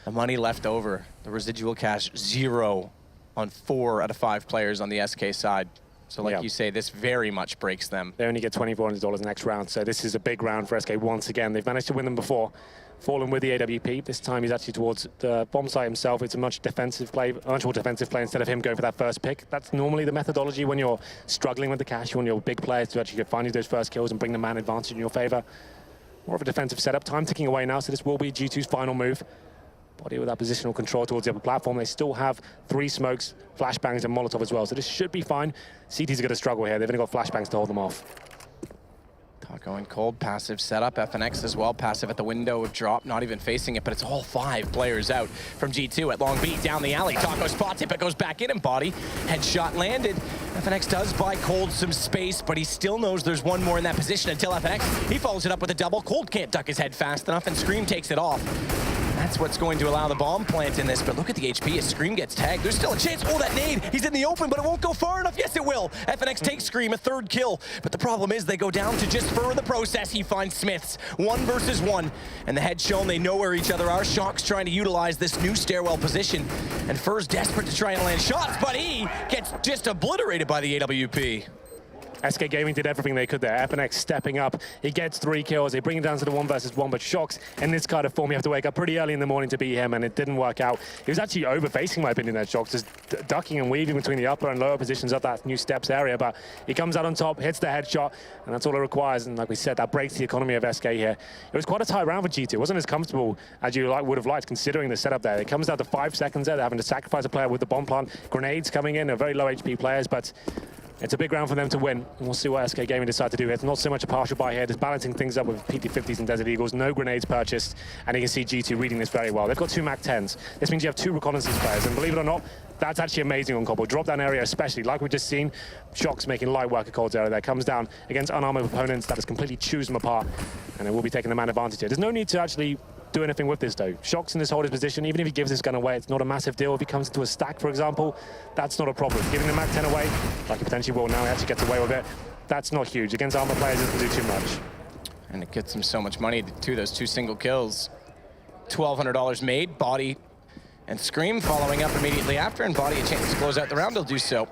the money left over, the residual cash, 0 on 4 out of 5 players on the SK side. So like you say, this very much breaks them. They only get $2,400 next round, so this is a big round for SK once again. They've managed to win them before. Fallen with the AWP. This time he's actually towards the bomb site himself. It's a much more defensive play instead of him going for that first pick. That's normally the methodology when you're struggling with the cash. You want your big players to actually find you those first kills and bring the man advantage in your favor. More of a defensive setup. Time ticking away now, so this will be G2's final move. Body with that positional control towards the upper platform. They still have 3 smokes, flashbangs, and Molotov as well, so this should be fine. CTs are going to struggle here. They've only got flashbangs to hold them off. Taco and Cold, passive setup. FNX as well, passive at the window of drop, not even facing it, but it's all 5 players out from G2 at long B, down the alley. Taco spots it, but goes back in and Body. Headshot landed. FNX does buy Cold some space, but he still knows there's one more in that position until FNX. He follows it up with a double. Cold can't duck his head fast enough, and Scream takes it off. That's what's going to allow the bomb plant in this, but look at the HP as Scream gets tagged. There's still a chance. Oh, that nade! He's in the open, but it won't go far enough. Yes, it will. FNX takes Scream, a 3rd kill, but the problem is they go down to just further the process. He finds Smiths, 1 versus 1, and the head shown they know where each other are. Shock's trying to utilize this new stairwell position, and Fur's desperate to try and land shots, but he gets just obliterated by the AWP. SK Gaming did everything they could there. FNX stepping up. He gets 3 kills. They bring it down to the 1 versus 1, but Shox, in this kind of form, you have to wake up pretty early in the morning to beat him, and it didn't work out. He was actually over-facing, my opinion, there, Shox, just ducking and weaving between the upper and lower positions of that new steps area, but he comes out on top, hits the headshot, and that's all it requires, and like we said, that breaks the economy of SK here. It was quite a tight round for G2. It wasn't as comfortable as you would have liked, considering the setup there. It comes down to 5 seconds there. They're having to sacrifice a player with the bomb plant. Grenades coming in, are very low HP players, but it's a big round for them to win, and we'll see what SK Gaming decide to do here. It's not so much a partial buy here, just balancing things up with PT-50s and Desert Eagles, no grenades purchased, and you can see G2 reading this very well. They've got 2 MAC-10s. This means you have 2 reconnaissance players, and believe it or not, that's actually amazing on Cobble. Drop down area especially, like we've just seen, Shock's making light work of Cold's area there. Comes down against unarmored opponents, that has completely chews them apart, and it will be taking the man advantage here. There's no need to actually do anything with this though. Shock's in this hold his position, even if he gives this gun away, it's not a massive deal. If he comes into a stack, for example, that's not a problem. Giving the MAC-10 away, like he potentially will now, he actually gets away with it. That's not huge. Against armor players, it doesn't do too much. And it gets him so much money to those 2 single kills. $1,200 made, Body and Scream following up immediately after, and Body a chance to close out the round, they'll do so.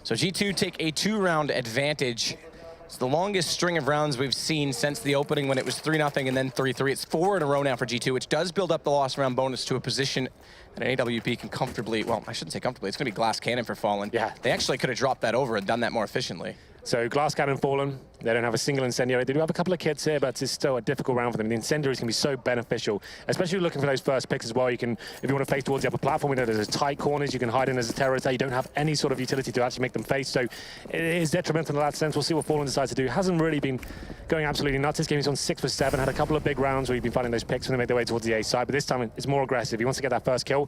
So G2 take a 2-round advantage. It's the longest string of rounds we've seen since the opening when it was 3-0 and then 3-3. It's 4 in a row now for G2, which does build up the lost round bonus to a position that an AWP can comfortably, well, I shouldn't say comfortably, it's going to be Glass Cannon for Fallen. Yeah. They actually could have dropped that over and done that more efficiently. So Glass Cannon Fallen, they don't have a single incendiary. They do have a couple of kits here, but it's still a difficult round for them. The incendiaries can be so beneficial, especially looking for those first picks as well. You can, if you want to face towards the upper platform, you know there's tight corners, you can hide in as a terrorist there. You don't have any sort of utility to actually make them face, so it is detrimental in that sense. We'll see what Fallen decides to do. Hasn't really been going absolutely nuts. This game is on 6 for 7, had a couple of big rounds where you've been finding those picks when they make their way towards the A side, but this time it's more aggressive. He wants to get that first kill,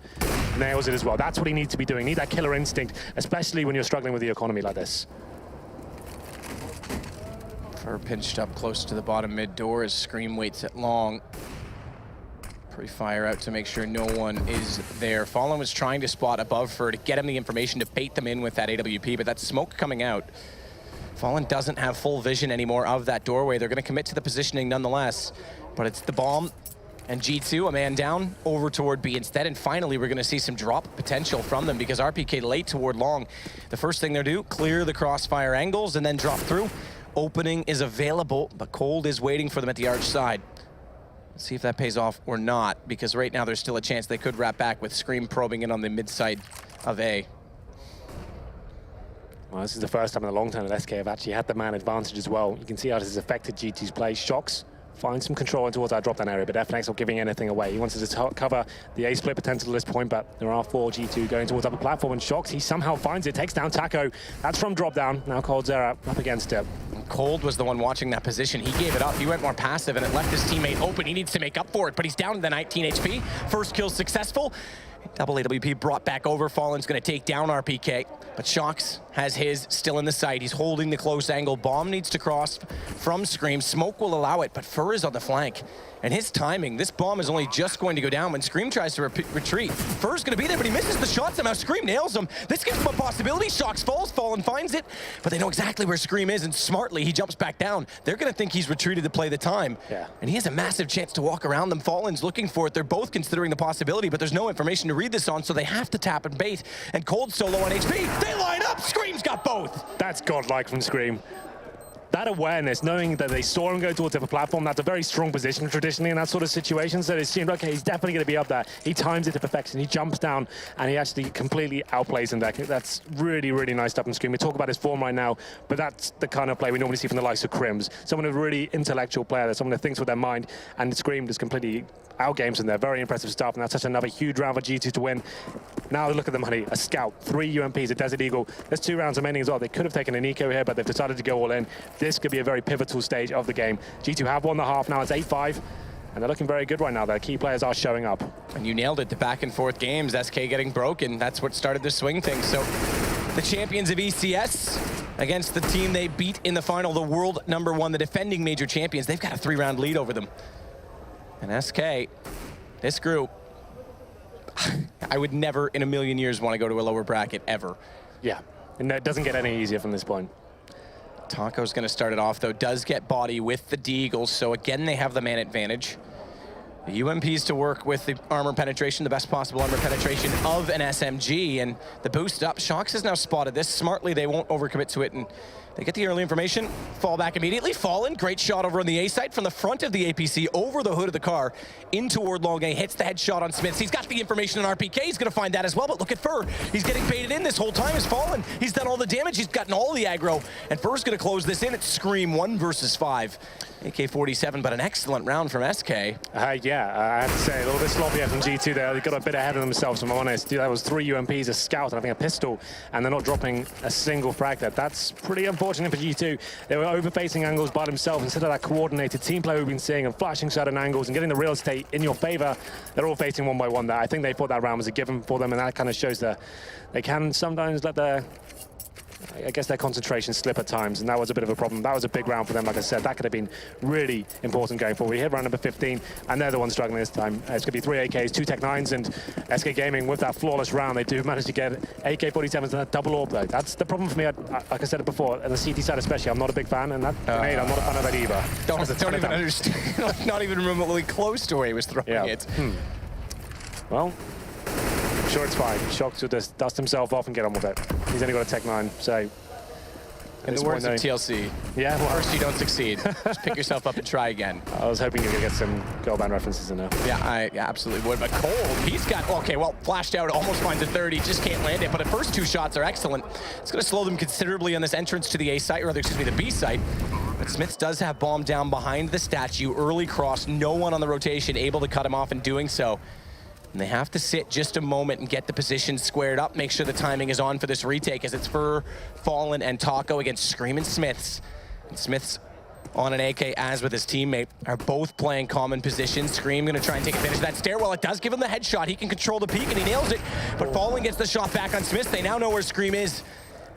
nails it as well. That's what he needs to be doing. Need that killer instinct, especially when you're struggling with the economy like this. Fur pinched up close to the bottom mid door as Scream waits at long. Pre-fire out to make sure no one is there. Fallen was trying to spot above Fur to get him the information to bait them in with that AWP, but that smoke coming out. Fallen doesn't have full vision anymore of that doorway. They're going to commit to the positioning nonetheless, but it's the bomb and G2, a man down, over toward B instead, and finally we're going to see some drop potential from them because RPK late toward long. The first thing they'll do, clear the crossfire angles and then drop through. Opening is available, but Cold is waiting for them at the arch side. Let's see if that pays off or not, because right now there's still a chance they could wrap back with Scream probing in on the mid side of A. Well, this is the first time in a long time that SK have actually had the man advantage as well. You can see how this has affected G2's play. Shox finds some control towards that drop-down area, but FNX not giving anything away. He wants to cover the A-split potential at this point, but there are 4 G2 going towards upper platform, and Shox, he somehow finds it, takes down Taco. That's from drop-down. Now Cold Zera up against it. Cold was the one watching that position. He gave it up. He went more passive, and it left his teammate open. He needs to make up for it, but he's down to the 19 HP. First kill successful. Double AWP brought back over. Fallen's going to take down RPK, but Shox has his still in the sight. He's holding the close angle. Bomb needs to cross from Scream. Smoke will allow it, but Fur is on the flank. And his timing, this bomb is only just going to go down when Scream tries to retreat. Fur's going to be there, but he misses the shot somehow. Scream nails him. This gives him a possibility. Shox falls, Fallen finds it, but they know exactly where Scream is, and smartly he jumps back down. They're going to think he's retreated to play the time. Yeah. And he has a massive chance to walk around them. Fallen's looking for it. They're both considering the possibility, but there's no information to read this on, so they have to tap and bait. And Cold's so low on HP. They line up. Scream's got both. That's godlike from Scream. That awareness, knowing that they saw him go towards the platform, that's a very strong position traditionally in that sort of situation. So it seemed, okay, he's definitely going to be up there. He times it to perfection. He jumps down, and he actually completely outplays him there. That's really, really nice stuff from Scream. We talk about his form right now, but that's the kind of play we normally see from the likes of Crims. Someone who's a really intellectual player, someone that thinks with their mind, and Scream just completely outgames him there. Very impressive stuff, and that's such another huge round for G2 to win. Now look at the money. A Scout, 3 UMPs, a Desert Eagle. There's 2 rounds remaining as well. They could have taken an eco here, but they've decided to go all in. This could be a very pivotal stage of the game. G2 have won the half now. It's 8-5. And they're looking very good right now. Their key players are showing up. And you nailed it, the back and forth games. SK getting broken. That's what started the swing thing. So the champions of ECS against the team they beat in the final, the world #1, the defending major champions. They've got a 3-round lead over them. And SK, this group, I would never in a million years want to go to a lower bracket ever. Yeah, and it doesn't get any easier from this point. Taco's going to start it off, though. Does get body with the Deagles, so again, they have the man advantage. The UMPs to work with the armor penetration, the best possible armor penetration of an SMG, and the boost up. Shox has now spotted this. Smartly, they won't overcommit to it, and they get the early information, fall back immediately. Fallen, great shot over on the A side from the front of the APC over the hood of the car in toward long A, hits the headshot on Smiths. He's got the information on RPK, he's gonna find that as well, but look at Fur. He's getting baited in this whole time, has Fallen. He's done all the damage, he's gotten all the aggro, and Fur's gonna close this in. It's Scream 1 versus 5. AK-47, but an excellent round from SK. Yeah, I have to say, a little bit sloppier from G2 there. They got a bit ahead of themselves, if I'm honest. That was 3 UMPs, a scout, and I think a pistol, and they're not dropping a single frag there. That's pretty unfortunate for G2. They were over-facing angles by themselves instead of that coordinated team play we've been seeing and flashing certain angles and getting the real estate in your favor. They're all facing one by one there. I think they thought that round was a given for them, and that kind of shows that they can sometimes let their concentration slip at times, and that was a bit of a problem. That was a big round for them, like I said. That could have been really important going forward. We hit round number 15, and they're the ones struggling this time. It's going to be 3 AKs, 2 Tech 9s, and SK Gaming with that flawless round, they do manage to get AK-47s and a double orb, though. That's the problem for me, like I said it before, and the CT side especially, I'm not a big fan, and that grenade, I'm not a fan of that either. Don't even understand. Not even remotely close to where he was throwing it. Well, I'm sure it's fine. Shox will just dust himself off and get on with it. He's only got a Tech 9, so... In the words of TLC, yeah, well, first you don't succeed. Just pick yourself up and try again. I was hoping you could get some goal band references in there. Yeah, I absolutely would. But Cole, he's got, okay, well, flashed out, almost finds a 30, just can't land it. But the first 2 shots are excellent. It's going to slow them considerably on this entrance to the A site, or rather, excuse me, the B site. But Smiths does have bomb down behind the statue, early cross, no one on the rotation able to cut him off in doing so. And they have to sit just a moment and get the position squared up, make sure the timing is on for this retake, as it's Fur, Fallen, and Taco against Scream and Smiths. And Smiths on an AK, as with his teammate, are both playing common positions. Scream gonna try and take advantage of that stairwell. It does give him the headshot. He can control the peak, and he nails it. But Fallen gets the shot back on Smiths. They now know where Scream is.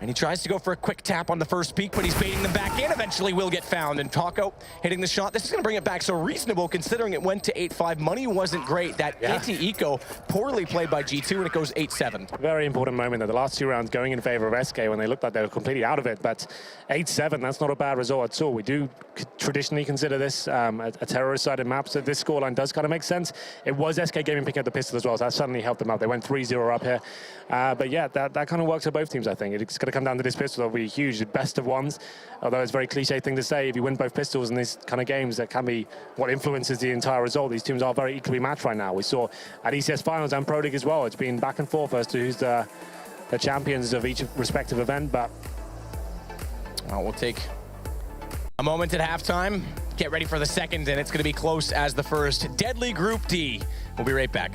And he tries to go for a quick tap on the first peak, but he's baiting them back in. Eventually will get found, and Taco hitting the shot. This is gonna bring it back so reasonable considering it went to 8-5. Money wasn't great. That anti-eco poorly played by G2, and it goes 8-7. Very important moment there. The last 2 rounds going in favor of SK when they looked like they were completely out of it, but 8-7, that's not a bad result at all. We do traditionally consider this a terrorist-sided map, so this scoreline does kind of make sense. It was SK Gaming picking up the pistol as well, so that suddenly helped them out. They went 3-0 up here. But yeah, that kind of works for both teams, I think. It's going to come down to this pistol. It'll be huge, the best of ones. Although it's a very cliche thing to say, if you win both pistols in these kind of games, that can be what influences the entire result. These teams are very equally matched right now. We saw at ECS Finals and Pro League as well. It's been back and forth as to who's the champions of each respective event, but... Well, we'll take a moment at halftime, get ready for the second, and it's going to be close as the first. Deadly Group D. We'll be right back.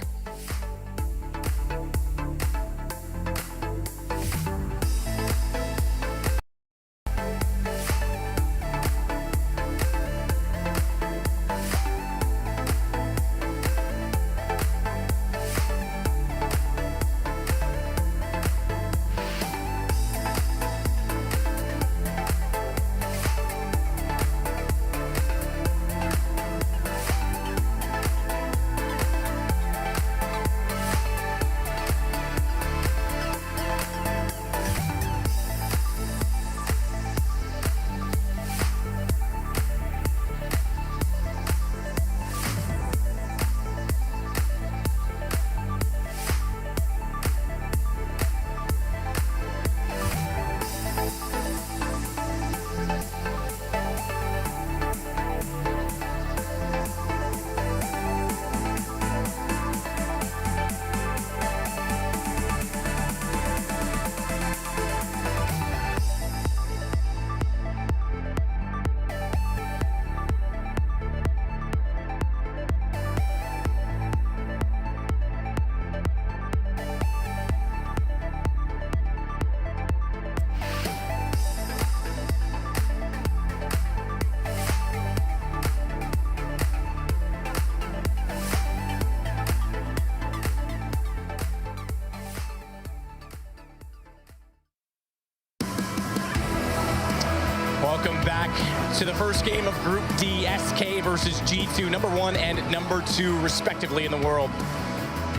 Welcome back to the first game of Group D, SK versus G2, number 1 and number 2 respectively in the world.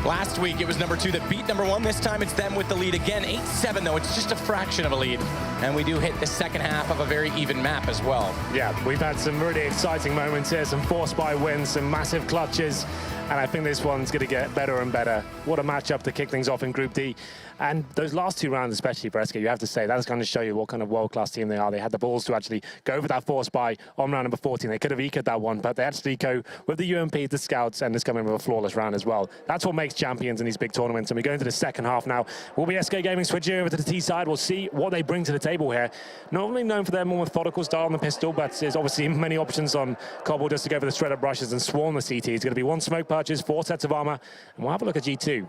Last week, it was number 2 that beat number 1. This time, it's them with the lead again. 8-7, though. It's just a fraction of a lead. And we do hit the second half of a very even map as well. Yeah, we've had some really exciting moments here, some force buy wins, some massive clutches, and I think this one's going to get better and better. What a matchup to kick things off in Group D. And those last 2 rounds, especially for SK, you have to say, that's going to show you what kind of world-class team they are. They had the balls to actually go for that force buy on round number 14. They could have ecoed that one, but they actually go with the UMP, the scouts, and it's coming with a flawless round as well. That's what makes champions in these big tournaments. And we go into the second half now. Will be SK Gaming switching over to the T side. We'll see what they bring to the table here. Not only known for their more methodical style on the pistol, but there's obviously many options on Cbble just to go for the straight-up rushes and swarm the CT. It's going to be 1 smoke purchase, 4 sets of armor, and we'll have a look at G2.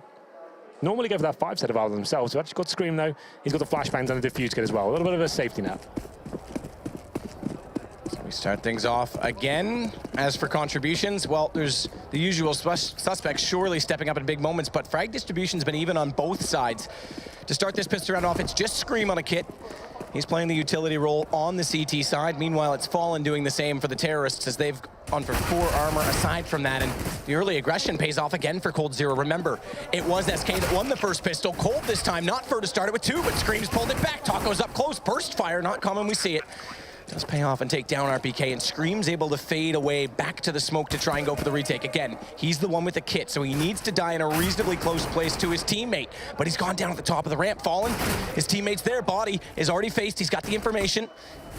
Normally go for that 5 set of armor themselves. We've actually got Scream, though. He's got the flashbangs and the diffuse kit as well. A little bit of a safety net. So we start things off again. As for contributions, well, there's the usual suspects surely stepping up in big moments, but frag distribution's been even on both sides. To start this pistol round off, it's just Scream on a kit. He's playing the utility role on the CT side. Meanwhile, it's Fallen doing the same for the terrorists as they've gone for 4 armor aside from that. And the early aggression pays off again for Cold Zero. Remember, it was SK that won the first pistol. Cold this time, not Fur to start it with 2, but Scream's pulled it back. Taco's up close, burst fire, not common, we see it. Does pay off and take down RPK, and Scream's able to fade away back to the smoke to try and go for the retake. Again, he's the one with the kit, so he needs to die in a reasonably close place to his teammate. But he's gone down at the top of the ramp, Fallen. His teammate's there, Body is already faced, he's got the information.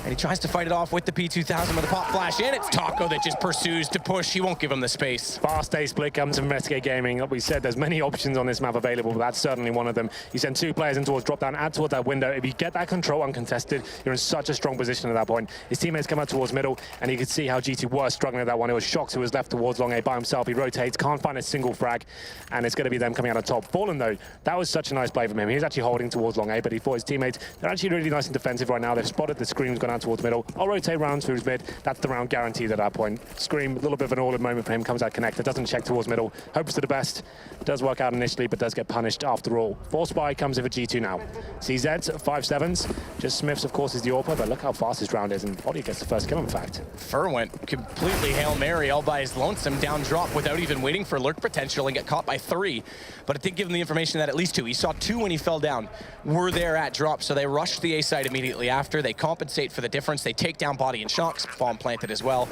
And he tries to fight it off with the P2000 with a pop flash in. It's Taco that just pursues to push. He won't give him the space. Fast A split comes from SK Gaming. Like we said, there's many options on this map available, but that's certainly one of them. You send 2 players in towards drop down, add towards that window. If you get that control uncontested, you're in such a strong position at that point. His teammates come out towards middle, and you could see how G2 was struggling at that one. It was Shox who was left towards long A by himself. He rotates, can't find a single frag, and it's going to be them coming out on top. Fallen, though, that was such a nice play from him. He was actually holding towards long A, but he fought his teammates. They're actually really nice and defensive right now. They've spotted the Scream's gone out towards middle. I'll rotate rounds through his mid. That's the round guaranteed at that point. Scream, a little bit of an all-in moment for him. Comes out connector, doesn't check towards middle. Hopes for the best. Does work out initially, but does get punished after all. Force buy comes in for G2 now. CZ's 5-7s. Just Smiths, of course, is the AWPer, but look how fast his round is, and Body gets the first kill, in fact. Fur went completely Hail Mary all by his lonesome, down drop without even waiting for lurk potential, and get caught by 3. But it did give him the information that at least 2. He saw 2 when he fell down. Were there at drop, so they rushed the A side immediately after. They compensate for the difference. They take down Body and Shox. Bomb planted as well.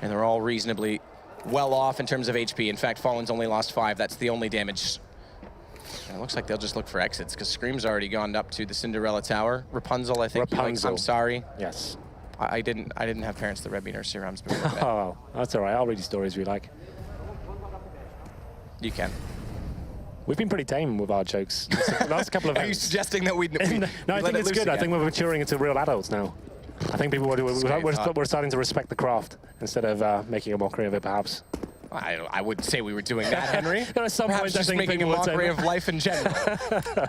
And they're all reasonably well off in terms of HP. In fact, Fallen's only lost 5. That's the only damage. And it looks like they'll just look for exits, because Scream's already gone up to the Cinderella Tower. Rapunzel, I think. Rapunzel. I'm sorry. Yes. I didn't have parents that read me nursery rhymes before bed. Oh, that's all right. I'll read you stories we like. You can. We've been pretty tame with our jokes. The last couple of Are you suggesting that we no, I think it's good. Again? I think we're maturing into real adults now. I think people we're starting to respect the craft instead of making a mockery of it, perhaps. I wouldn't say we were doing that, Henry. There are some Perhaps points I just think making a people would say mockery that. of life in general.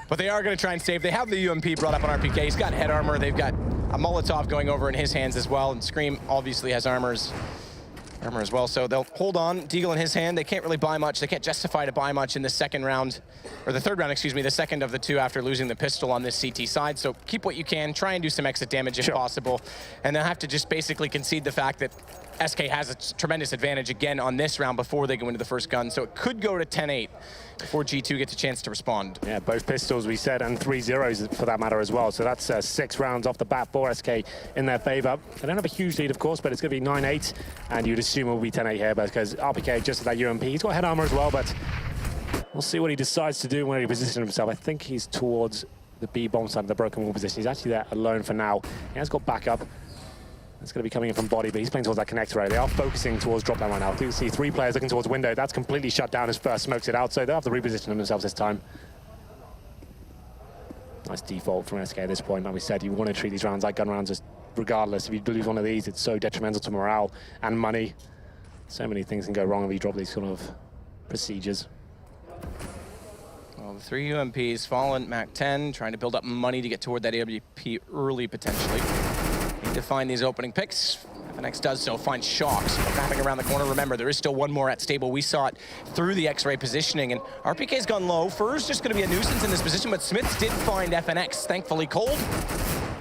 But they are going to try and save. They have the UMP brought up on RPK. He's got head armor. They've got a Molotov going over in his hands as well. And Scream obviously has armor as well. So they'll hold on. Deagle in his hand. They can't really buy much. They can't justify to buy much in the second round, or the third round, excuse me, the second of the 2 after losing the pistol on this CT side. So keep what you can. Try and do some exit damage if possible. And they'll have to just basically concede the fact that SK has a tremendous advantage again on this round before they go into the first gun. So it could go to 10-8 before G2 gets a chance to respond. Yeah, both pistols we said, and 3 zeros for that matter as well. So that's 6 rounds off the bat for SK in their favor. They don't have a huge lead, of course, but it's going to be 9-8, and you'd assume it will be 10-8 here because RPK just at that UMP. He's got head armor as well, but we'll see what he decides to do when he positions himself. I think he's towards the B bomb side of the broken wall position. He's actually there alone for now. He has got backup. It's going to be coming in from Body, but he's playing towards that connector area. They are focusing towards drop down right now. You see 3 players looking towards window. That's completely shut down as First smokes it out, so they'll have to reposition themselves this time. Nice default from SK at this point. Like we said, you want to treat these rounds like gun rounds, just regardless. If you lose one of these, it's so detrimental to morale and money. So many things can go wrong if you drop these sort of procedures. Well, the 3 UMPs, Fallen, Mac 10, trying to build up money to get toward that AWP early, potentially. Need to find these opening picks. FNX does so, finds Shox, wrapping around the corner. Remember, there is still one more at stable. We saw it through the X-ray positioning, and RPK's gone low. Fur's just going to be a nuisance in this position, but Smiths did find FNX, thankfully cold.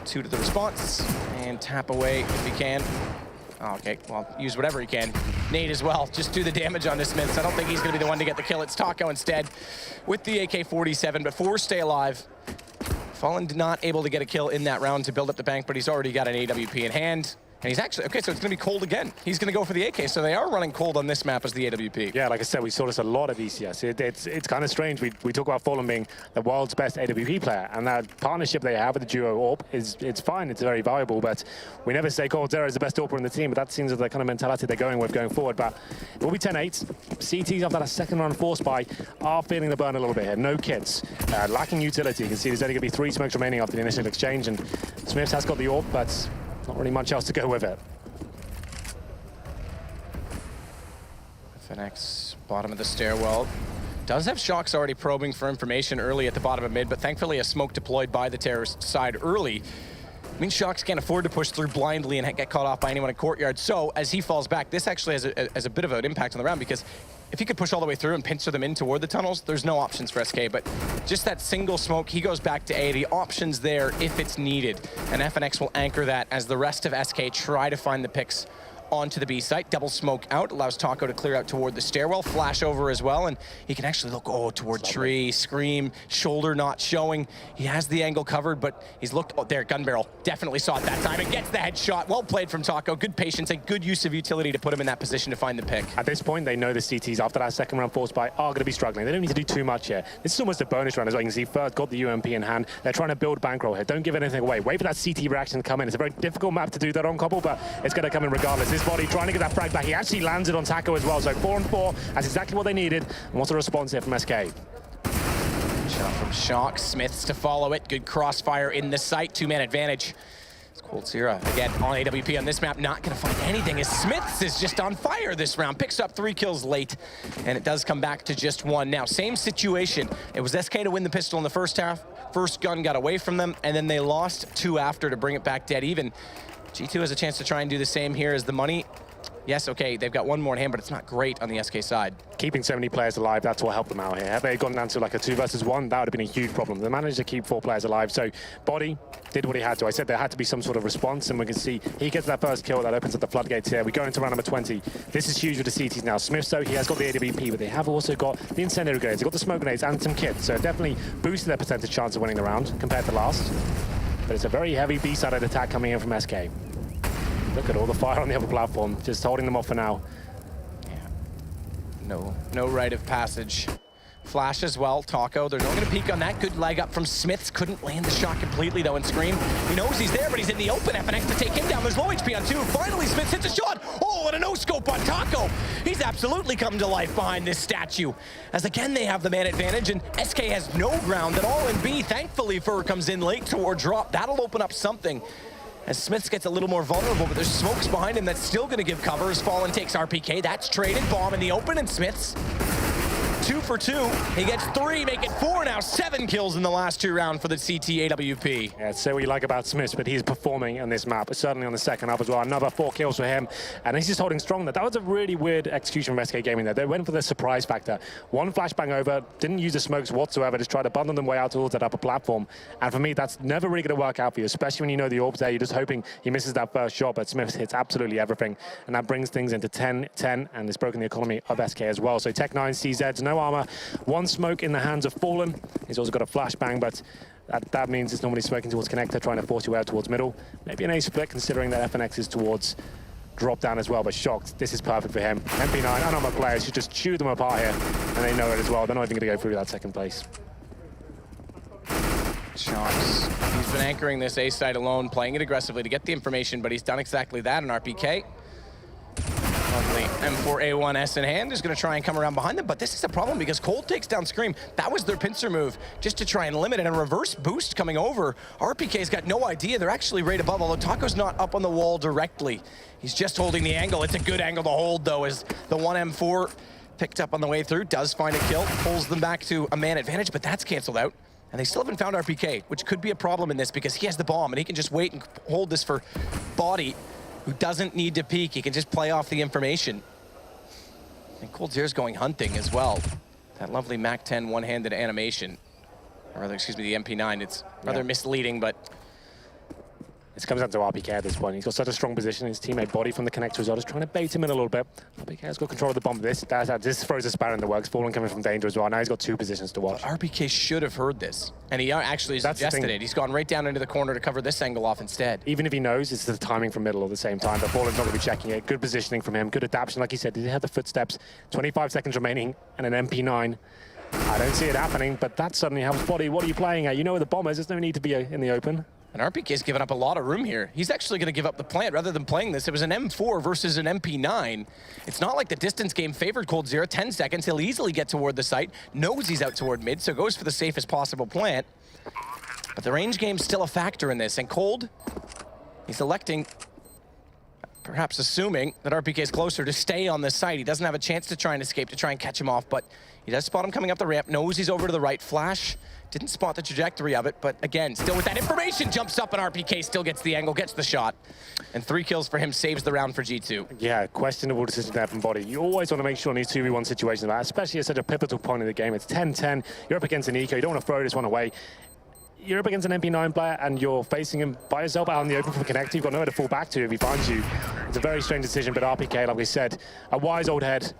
2 to the response, and tap away if he can. Oh, okay, well, use whatever he can. Nade as well, just do the damage on this Smiths. I don't think he's gonna be the one to get the kill. It's Taco instead with the AK-47, but 4 stay alive. Fallen not able to get a kill in that round to build up the bank, but he's already got an AWP in hand. And he's actually, okay, so it's gonna be cold again. He's gonna go for the AK, so they are running cold on this map as the AWP. Yeah, like I said, we saw this a lot of ECS. It's kind of strange. We talk about Fallen being the world's best AWP player, and that partnership they have with the duo AWP it's fine, it's very valuable, but we never say coldzera is the best AWPer in the team, but that seems like the kind of mentality they're going with going forward. But it will be 10-8. CTs after that second round force buy are feeling the burn a little bit here. No kits, lacking utility. You can see there's only gonna be 3 smokes remaining after the initial exchange, and Smiths has got the AWP, but not really much else to go with it. FNX, bottom of the stairwell. Does have Shocks already probing for information early at the bottom of mid, but thankfully a smoke deployed by the terrorist side early. I mean, Shocks can't afford to push through blindly and get caught off by anyone in courtyard. So as he falls back, this actually has a bit of an impact on the round, because if he could push all the way through and pincer them in toward the tunnels, there's no options for SK, but just that single smoke, he goes back to A. The options there if it's needed, and FNX will anchor that as the rest of SK try to find the picks onto the B site. Double smoke out, allows Taco to clear out toward the stairwell, flash over as well, and he can actually look, toward tree, scream, shoulder not showing. He has the angle covered, but he's looked, there, gun barrel, definitely saw it that time, and gets the headshot. Well played from Taco, good patience and good use of utility to put him in that position to find the pick. At this point, they know the CTs after that second round force buy are going to be struggling. They don't need to do too much here. This is almost a bonus round as well. You can see First got the UMP in hand. They're trying to build bankroll here. Don't give anything away. Wait for that CT reaction to come in. It's a very difficult map to do that on Cbble, but it's going to come in regardless. This body trying to get that frag back. He actually lands it on Taco as well. So 4 and 4. That's exactly what they needed. And what's the response here from SK? Shot from Shock. Smiths to follow it. Good crossfire in the site. 2-man advantage. It's coldzera again on AWP on this map. Not going to find anything as Smiths is just on fire this round. Picks up 3 kills late, and it does come back to just 1. Now, same situation. It was SK to win the pistol in the first half. First gun got away from them, and then they lost 2 after to bring it back dead even. G2 has a chance to try and do the same here as the money. Yes, okay, they've got 1 more in hand, but it's not great on the SK side. Keeping so many players alive, that's what helped them out here. Had they gone down to like a 2 versus 1, that would have been a huge problem. They managed to keep 4 players alive, so Body did what he had to. I said there had to be some sort of response, and we can see he gets that first kill. That opens up the floodgates here. We go into round number 20. This is huge with the CTs now. Smith, so he has got the AWP, but they have also got the incendiary grenades. They've got the smoke grenades and some kits, so it definitely boosted their percentage chance of winning the round compared to last. But it's a very heavy B-sided attack coming in from SK. Look at all the fire on the upper platform, just holding them off for now. Yeah. No rite of passage. Flash as well, Taco, they're not going to peek on that. Good leg up from Smiths, couldn't land the shot completely though, and Scream, he knows he's there, but he's in the open. FNX to take him down, there's low HP on 2. Finally, Smiths hits a shot. Oh, and a no-scope on Taco. He's absolutely come to life behind this statue. As again, they have the man advantage, and SK has no ground at all in B. Thankfully, Fur comes in late toward drop. That'll open up something. As Smiths gets a little more vulnerable, but there's smokes behind him that's still going to give cover as Fallen takes RPK. That's traded. Bomb in the open, and Smiths 2 for 2. He gets 3, make it 4 now. 7 kills in the last 2 rounds for the CT AWP. Yeah, say what you like about Smiths, but he's performing on this map, certainly on the second half as well. Another 4 kills for him, and he's just holding strong there. That was a really weird execution from SK Gaming there. They went for the surprise factor. 1 flashbang over, didn't use the smokes whatsoever, just tried to bundle them way out towards that upper platform. And for me, that's never really going to work out for you, especially when you know the orb's there. You're just hoping he misses that first shot, but Smiths hits absolutely everything, and that brings things into 10-10, and it's broken the economy of SK as well. So Tech 9, CZs, no armor. 1 smoke in the hands of Fallen. He's also got a flashbang, but that means it's normally smoking towards connector, trying to force you out towards middle. Maybe an A split, considering that FNX is towards drop down as well, but Shocked, this is perfect for him. MP9, unarmored players should just chew them apart here, and they know it as well. They're not even going to go through that second place. Shocks. He's been anchoring this A side alone, playing it aggressively to get the information, but he's done exactly that in RPK. Lovely M4A1S in hand is going to try and come around behind them, but this is a problem because Cold takes down Scream. That was their pincer move, just to try and limit it, and a reverse boost coming over. RPK's got no idea. They're actually right above, although Taco's not up on the wall directly. He's just holding the angle. It's a good angle to hold, though, as the 1M4 picked up on the way through, does find a kill, pulls them back to a man advantage, but that's canceled out. And they still haven't found RPK, which could be a problem in this because he has the bomb, and he can just wait and hold this for Body, who doesn't need to peek. He can just play off the information. And coldzera's going hunting as well. That lovely MAC-10 one-handed animation. Or rather, excuse me, the MP9. It's rather misleading, but It comes down to RPK at this point. He's got such a strong position. His teammate Body from the connector as well, just trying to bait him in a little bit. RPK has got control of the bomb. This throws a spanner in the works. Fallen coming from danger as well. Now he's got 2 positions to watch. RPK should have heard this, and he actually suggested it. He's gone right down into the corner to cover this angle off instead. Even if he knows, it's the timing from middle at the same time, but Fallen's not going to be checking it. Good positioning from him, good adaptation. Like he said, he had the footsteps. 25 seconds remaining, and an MP9. I don't see it happening, but that suddenly helps Body. What are you playing at? You know where the bomb is. There's no need to be in the open. And RPK's given up a lot of room here. He's actually going to give up the plant rather than playing this. It was an M4 versus an MP9. It's not like the distance game favored coldzera. 10 seconds, he'll easily get toward the site. Knows he's out toward mid, so goes for the safest possible plant. But the range game's still a factor in this. And Cold, he's electing, perhaps assuming that RPK is closer to stay on this site. He doesn't have a chance to try and escape, to try and catch him off, but he does spot him coming up the ramp, knows he's over to the right. Flash didn't spot the trajectory of it, but again, still with that information, jumps up and RPK still gets the angle, gets the shot. And 3 kills for him saves the round for G2. Yeah, questionable decision there from Body. You always want to make sure in these 2v1 situations, especially at such a pivotal point in the game. It's 10-10, you're up against an eco, you don't want to throw this one away. You're up against an MP9 player and you're facing him by yourself out in the open from connector. You've got nowhere to fall back to if he finds you. It's a very strange decision, but RPK, like we said, a wise old head.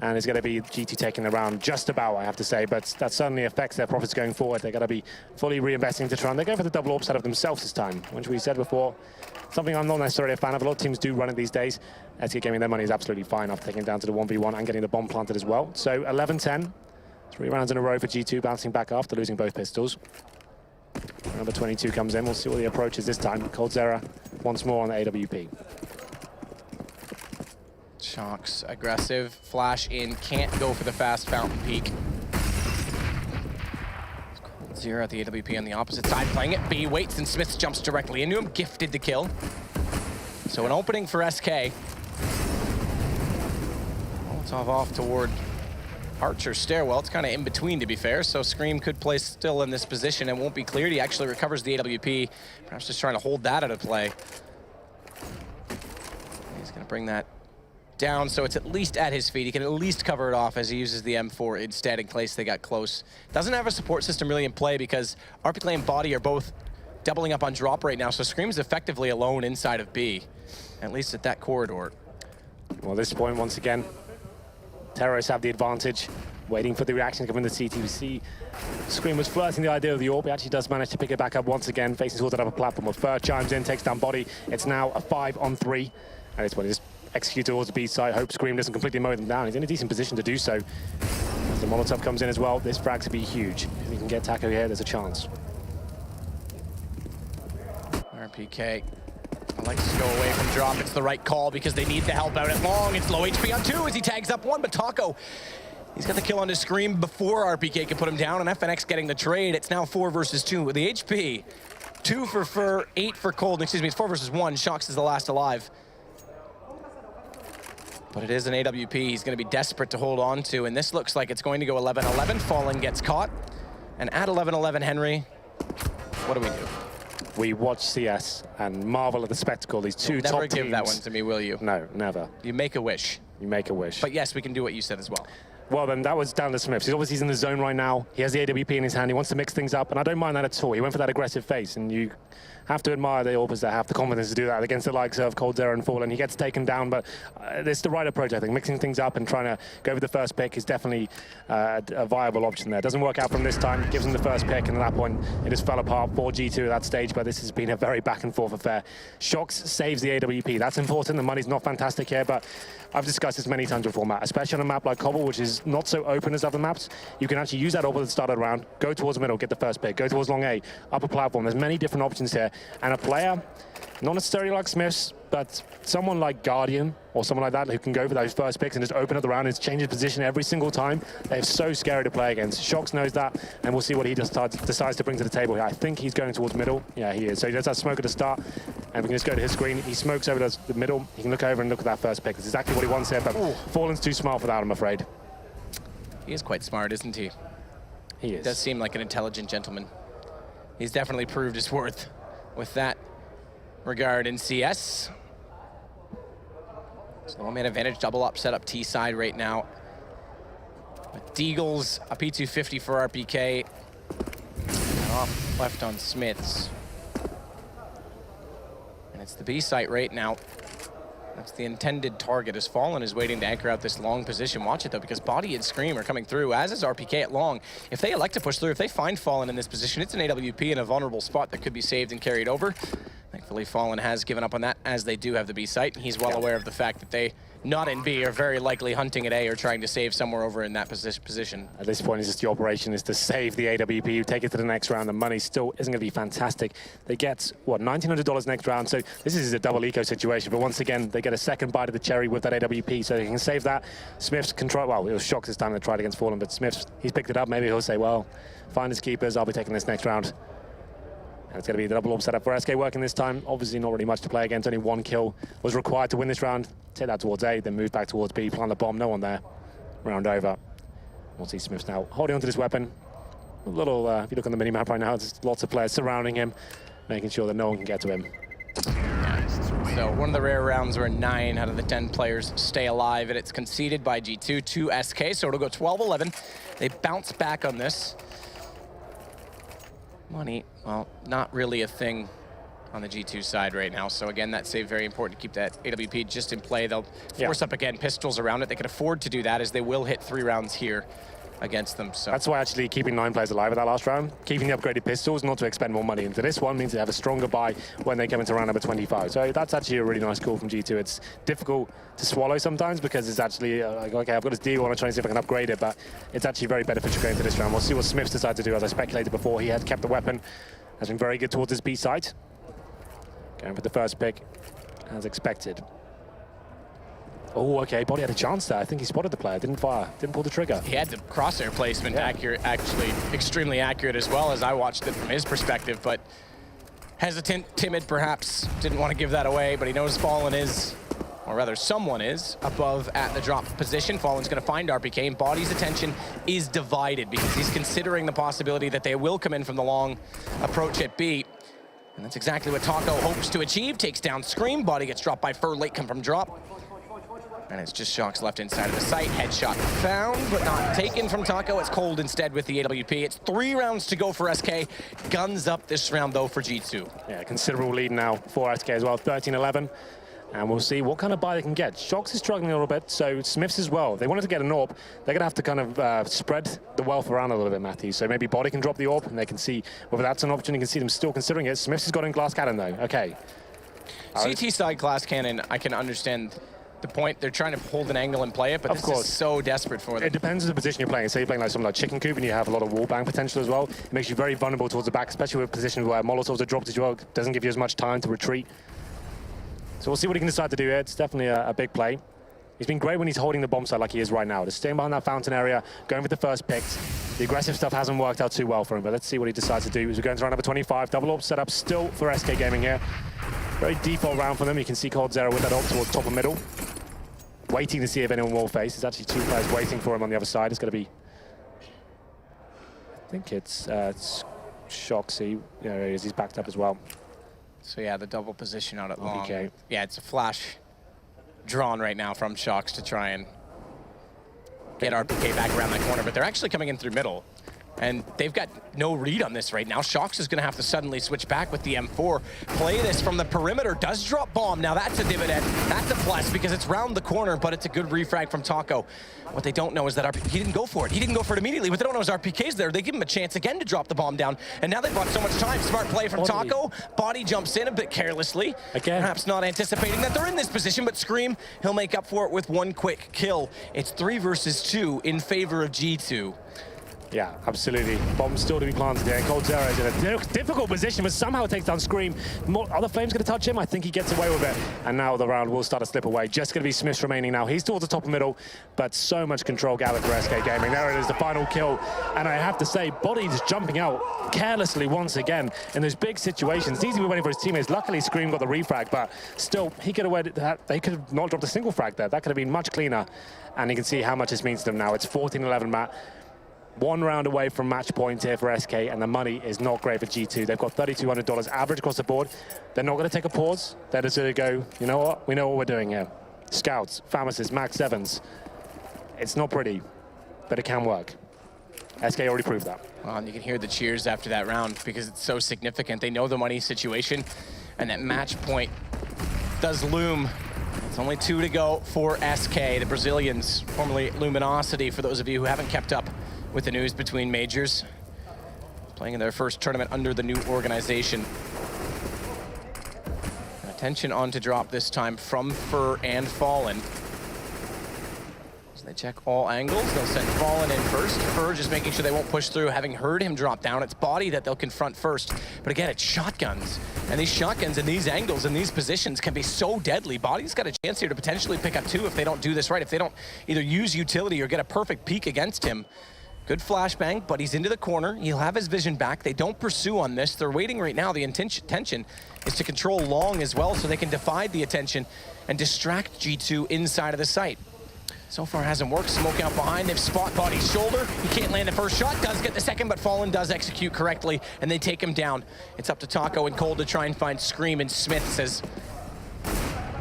And it's going to be G2 taking the round just about, I have to say, but that certainly affects their profits going forward. They're going to be fully reinvesting to try, and they're going for the double AWP setup themselves this time, which we said before, something I'm not necessarily a fan of. A lot of teams do run it these days. SK Gaming, their money is absolutely fine after taking it down to the 1v1 and getting the bomb planted as well. So 11-10, 3 rounds in a row for G2, bouncing back after losing both pistols. Number 22 comes in. We'll see what the approach is this time. coldzera once more on the AWP. Shocks, aggressive, flash in, can't go for the fast fountain peak. coldzera at the AWP on the opposite side, playing it B, waits, and Smith jumps directly into him, gifted the kill. So an opening for SK. Molotov off toward Archer's stairwell. It's kind of in between, to be fair, so Scream could play still in this position and won't be cleared. He actually recovers the AWP, perhaps just trying to hold that out of play. He's going to bring that down, so it's at least at his feet. He can at least cover it off as he uses the M4 instead in case they got close. Doesn't have a support system really in play because RPK and Body are both doubling up on drop right now, so Scream's effectively alone inside of B, at least at that corridor. Well, at this point, once again, Terrorists have the advantage, waiting for the reaction to come in the CTC. Scream was flirting the idea of the AWP. He actually does manage to pick it back up once again, facing towards that upper platform. With Fur chimes in, takes down Body. It's now a 5-on-3. And it's when he just executes towards the B side. Hope Scream doesn't completely mow them down. He's in a decent position to do so. As the Molotov comes in as well, this frag to be huge. If he can get Taco here, there's a chance. RPK likes to go away from drop. It's the right call because they need the help out at long. It's low HP on 2 as he tags up 1, but Taco, he's got the kill on his Scream before RPK can put him down, and FNX getting the trade. It's now 4 versus 2 with the HP. 2 for Fur, 8 for Cold. Excuse me, it's 4 versus 1. Shox is the last alive. But it is an AWP he's going to be desperate to hold on to, and this looks like it's going to go 11-11. Fallen gets caught, and at 11-11, Henry, what do we do? We watch CS and marvel at the spectacle. These two top teams. Never give that one to me, will you? No, never. You make a wish. You make a wish. But yes, we can do what you said as well. Well, then that was down to Smith. He's obviously in the zone right now. He has the AWP in his hand. He wants to mix things up, and I don't mind that at all. He went for that aggressive face, and you have to admire the AWPers that have the confidence to do that against the likes of coldzera and Fallen. He gets taken down, but it's the right approach, I think. Mixing things up and trying to go for the first pick is definitely a viable option there. Doesn't work out from this time. Gives him the first pick, and at that point, it just fell apart for G2 at that stage, but this has been a very back and forth affair. Shox saves the AWP. That's important. The money's not fantastic here, but I've discussed this many times before, Matt, especially on a map like Cobble, which is not so open as other maps. You can actually use that AWP at the start of the round, go towards the middle, get the first pick, go towards long A, upper platform. There's many different options here, and a player, not necessarily like Smiths, but someone like Guardian or someone like that who can go for those first picks and just open up the round and change his position every single time. They're so scary to play against. Shox knows that, and we'll see what he decides to bring to the table here. I think he's going towards middle. Yeah, he is. So he does that smoke at the start, and we can just go to his screen. He smokes over the middle. He can look over and look at that first pick. That's exactly what he wants here, but Fallen's too smart for that, I'm afraid. He is quite smart, isn't he? He is. Does seem like an intelligent gentleman. He's definitely proved his worth with that regard in CS. So one-man advantage, double up, set up T side right now. With Deagles, a P250 for RPK. And off left on Smiths. It's the B site right now. That's the intended target, as Fallen is waiting to anchor out this long position. Watch it, though, because Body and Scream are coming through, as is RPK at long. If they elect to push through, if they find Fallen in this position, it's an AWP in a vulnerable spot that could be saved and carried over. Thankfully, Fallen has given up on that, as they do have the B site. He's well aware of the fact that they, not in B, are very likely hunting at A or trying to save somewhere over in that position. At this point, it's just the operation is to save the AWP, take it to the next round. The money still isn't going to be fantastic. They get, what, $1,900 next round, so this is a double eco situation. But once again, they get a second bite of the cherry with that AWP, so they can save that. Smith's control, well, it was Shox this time that tried against Fallen, but Smith's, he's picked it up. Maybe he'll say, well, find his keepers, I'll be taking this next round. And it's going to be the double orb setup for SK working this time. Obviously not really much to play against. Only one kill was required to win this round. Take that towards A, then move back towards B, plant the bomb. No one there. Round over. We'll see Smiths now holding onto this weapon. A little, if you look on the mini-map right now, there's lots of players surrounding him, making sure that no one can get to him. So one of the rare rounds where 9 out of the 10 players stay alive, and it's conceded by G2 to SK, so it'll go 12-11. They bounce back on this. Money, well, not really a thing on the G2 side right now. So again, that save very important to keep that AWP just in play. They'll force up again pistols around it. They can afford to do that, as they will hit 3 rounds here against them. So that's why actually keeping 9 players alive at that last round, keeping the upgraded pistols, not to expend more money into this one, means they have a stronger buy when they come into round number 25. So that's actually a really nice call from G2. It's difficult to swallow sometimes because it's actually like, okay, I've got this deal, I want to try and see if I can upgrade it, but it's actually very beneficial going into this round. We'll see what Smiths decides to do. As I speculated before, he had kept the weapon, has been very good towards his B site. Going for the first pick, as expected. Oh, okay, Body had a chance there. I think he spotted the player, didn't fire, didn't pull the trigger. He had the crosshair placement accurate, actually extremely accurate as well, as I watched it from his perspective, but hesitant, timid perhaps, didn't want to give that away, but he knows Fallen is, or rather someone is, above at the drop position. Fallen's going to find RPK, and Body's attention is divided because he's considering the possibility that they will come in from the long approach at B. And that's exactly what Taco hopes to achieve. Takes down Scream, Body gets dropped by Fur, late come from drop. And it's just Shox left inside of the site. Headshot found, but not taken from Taco. It's Cold instead with the AWP. It's 3 rounds to go for SK. Guns up this round, though, for G2. Yeah, considerable lead now for SK as well, 13-11. And we'll see what kind of buy they can get. Shox is struggling a little bit, so Smiths as well. If they wanted to get an AWP, they're going to have to kind of spread the wealth around a little bit, Matthew. So maybe Body can drop the AWP, and they can see whether that's an option. You can see them still considering it. Smiths has got in glass cannon, though. Okay. CT side glass cannon, I can understand the point. They're trying to hold an angle and play it, but this is so desperate for them. It depends on the position you're playing. So you're playing like something like Chicken Coop, and you have a lot of wall bang potential as well. It makes you very vulnerable towards the back, especially with positions where Molotovs are dropped as well. It doesn't give you as much time to retreat. So we'll see what he can decide to do here. It's definitely a big play. He's been great when he's holding the bomb site like he is right now. Just staying behind that fountain area, going for the first picks. The aggressive stuff hasn't worked out too well for him, but let's see what he decides to do as we go into round number 25. Double AWP setup still for SK Gaming here. Very default round for them. You can see Cold Zero with that AWP towards top and middle. Waiting to see if anyone will face. There's actually 2 players waiting for him on the other side. It's going to be, I think it's Shoxy. Yeah, he's backed up as well. So yeah, the double position out at long. Okay. Yeah, it's a flash drawn right now from Shox to try and get RPK back around that corner, but they're actually coming in through middle. And they've got no read on this right now. Shox is going to have to suddenly switch back with the M4. Play this from the perimeter. Does drop bomb. Now that's a dividend. That's a plus because it's round the corner, but it's a good refrag from Taco. What they don't know is that he didn't go for it. He didn't go for it immediately. What they don't know is RPK's there. They give him a chance again to drop the bomb down. And now they've bought so much time. Smart play from Taco. Body jumps in a bit carelessly. Again. Perhaps not anticipating that they're in this position, but Scream, he'll make up for it with 1 quick kill. It's 3 versus 2 in favor of G2. Yeah, absolutely. Bomb still to be planted here. Cold Zero is in a difficult position, but somehow takes down Scream. Are the Flames going to touch him? I think he gets away with it. And now the round will start to slip away. Just going to be Smiths remaining now. He's towards the top and middle, but so much control gathered for SK Gaming. There it is, the final kill. And I have to say, Body's jumping out carelessly once again in those big situations. It's easy to be waiting for his teammates. Luckily, Scream got the refrag, but still, he could have waited that. They could have not dropped a single frag there. That could have been much cleaner. And you can see how much this means to them now. It's 14-11, Matt. 1 round away from match point here for SK, and the money is not great for G2. They've got $3,200 average across the board. They're not going to take a pause. They're just going to go, you know what? We know what we're doing here. Scouts, Pharmacists, Max 7s. It's not pretty, but it can work. SK already proved that. Well, and you can hear the cheers after that round because it's so significant. They know the money situation, and that match point does loom. It's only 2 to go for SK, the Brazilians, formerly Luminosity, for those of you who haven't kept up with the news between majors. Playing in their first tournament under the new organization. Attention on to drop this time from Fur and Fallen. They check all angles. They'll send Fallen in first. Fur just making sure they won't push through, having heard him drop down. It's Body that they'll confront first. But again, it's shotguns. And these shotguns in these angles and these positions can be so deadly. Body's got a chance here to potentially pick up 2 if they don't do this right. If they don't either use utility or get a perfect peek against him. Good flashbang, but he's into the corner. He'll have his vision back. They don't pursue on this. They're waiting right now. The intention is to control long as well so they can divide the attention and distract G2 inside of the site. So far hasn't worked. Smoke out behind. They've spot Body's shoulder. He can't land the first shot. Does get the second, but Fallen does execute correctly, and they take him down. It's up to Taco and Cole to try and find Scream, and Smith says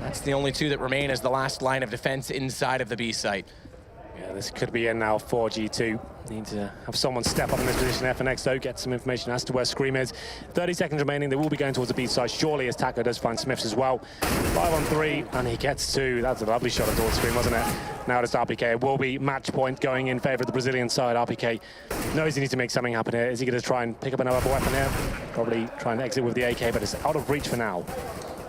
that's the only 2 that remain as the last line of defense inside of the B site. Yeah, this could be in now for G2. Need to have someone step up in this position. FNX, though, get some information as to where Scream is. 30 seconds remaining. They will be going towards the B side, surely, as Taco does find Smiths as well. 5 on 3, and he gets 2. That's a lovely shot towards Scream, wasn't it? Now it's RPK. It will be match point going in favor of the Brazilian side. RPK knows he needs to make something happen here. Is he going to try and pick up another weapon here? Probably try and exit with the AK, but it's out of reach for now.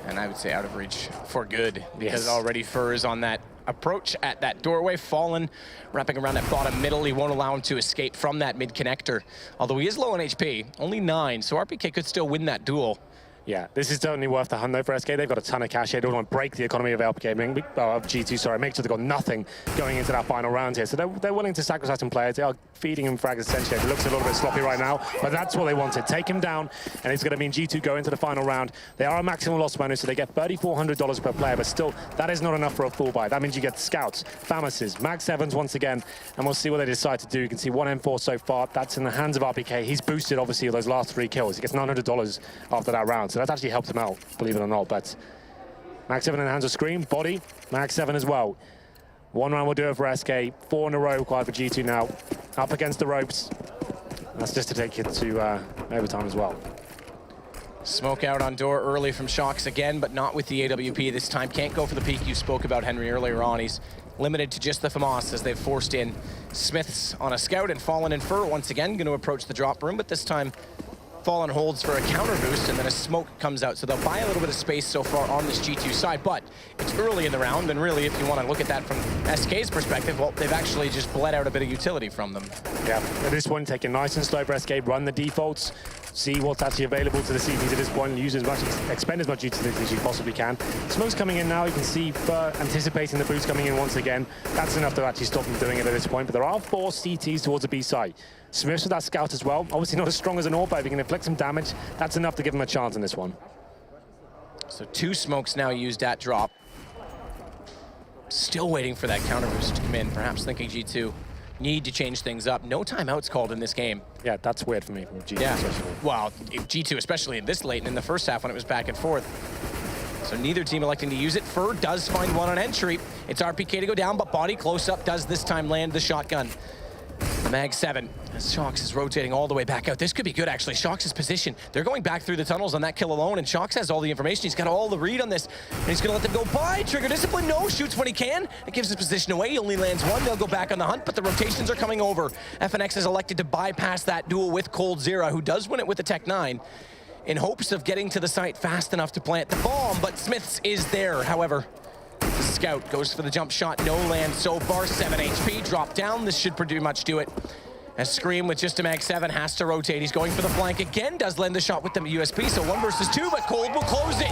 And I would say out of reach for good, because already Fur is on that approach at that doorway. Fallen wrapping around that bottom middle. He won't allow him to escape from that mid connector. Although he is low on HP, only 9, so RPK could still win that duel. Yeah, this is certainly worth the hunt though for SK. They've got a ton of cash here. They don't want to break the economy of LPK, of G2, sorry. Make sure they've got nothing going into that final round here. So they're willing to sacrifice some players. They are feeding him frags essentially. It looks a little bit sloppy right now, but that's what they wanted. Take him down, and it's going to mean G2 go into the final round. They are a maximum loss bonus, so they get $3,400 per player, but still, that is not enough for a full buy. That means you get scouts, Famuses, Mag 7s once again, and we'll see what they decide to do. You can see 1 M4 so far. That's in the hands of RPK. He's boosted, obviously, those last 3 kills. He gets $900 after that round, so that's actually helped him out, believe it or not. But Mag 7 in the hands of Scream, Body, Mag 7 as well. 1 round will do it for SK. 4 in a row required for G2 now. Up against the ropes. That's just to take it to overtime as well. Smoke out on door early from Shox again, but not with the AWP this time. Can't go for the peak you spoke about, Henry, earlier on. He's limited to just the FAMAS as they've forced in Smiths on a scout, and Fallen and Fur once again going to approach the drop room, but this time Fallen holds for a counter boost, and then a smoke comes out. So they'll buy a little bit of space so far on this G2 side, but it's early in the round, and really, if you want to look at that from SK's perspective, well, they've actually just bled out a bit of utility from them. Yeah, at this point, take it nice and slow for SK, run the defaults, see what's actually available to the CTs at this point, and use as much, expend as much utility as you possibly can. Smoke's coming in now. You can see Fur anticipating the boost coming in once again. That's enough to actually stop them doing it at this point, but there are 4 CTs towards the B side. Smiths with that scout as well. Obviously not as strong as an AWP, but if he can inflict some damage, that's enough to give him a chance in this one. So 2 smokes now used at drop. Still waiting for that counter boost to come in, perhaps thinking G2 need to change things up. No timeouts called in this game. Yeah, that's weird for me from G2 especially. Well, G2 especially in this late and in the first half when it was back and forth. So neither team electing to use it. Fur does find one on entry. It's RPK to go down, but Body close up does this time land the shotgun. The Mag 7, as Shox is rotating all the way back out. This could be good, actually. Shox's position. They're going back through the tunnels on that kill alone, and Shox has all the information. He's got all the read on this, and he's going to let them go by. Trigger discipline, no. Shoots when he can. It gives his position away. He only lands 1. They'll go back on the hunt, but the rotations are coming over. FNX has elected to bypass that duel with Cold Zera, who does win it with the Tech 9, in hopes of getting to the site fast enough to plant the bomb, but Smiths is there, however. The scout goes for the jump shot, no land so far, 7 HP, drop down. This should pretty much do it. As Scream with just a Mag 7 has to rotate. He's going for the flank again, does land the shot with the USP, so 1 versus 2, but Cold will close it.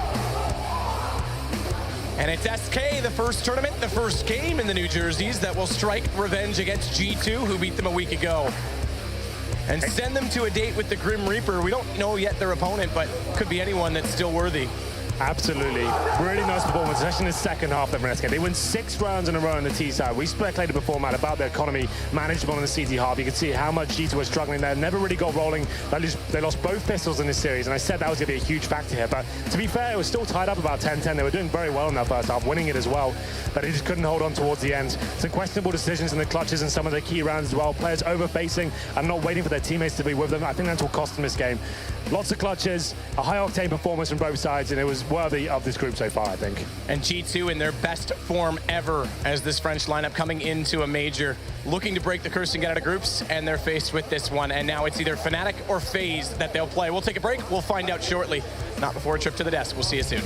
And it's SK, the first tournament, the first game in the New Jerseys that will strike revenge against G2, who beat them a week ago. And send them to a date with the Grim Reaper. We don't know yet their opponent, but could be anyone that's still worthy. Absolutely. Really nice performance, especially in the second half from SK. They win 6 rounds in a row on the T side. We speculated before, Matt, about their economy manageable on the CT half. You can see how much G2 was struggling there. Never really got rolling. They lost both pistols in this series, and I said that was going to be a huge factor here. But to be fair, it was still tied up about 10-10. They were doing very well in that first half, winning it as well. But they just couldn't hold on towards the end. Some questionable decisions in the clutches in some of the key rounds as well. Players over-facing and not waiting for their teammates to be with them. I think that's what cost them this game. Lots of clutches, a high-octane performance from both sides, and it was is worthy of this group so far, I think. And G2 in their best form ever as this French lineup coming into a major, looking to break the curse and get out of groups, and they're faced with this one. And now it's either Fnatic or FaZe that they'll play. We'll take a break. We'll find out shortly. Not before a trip to the desk. We'll see you soon.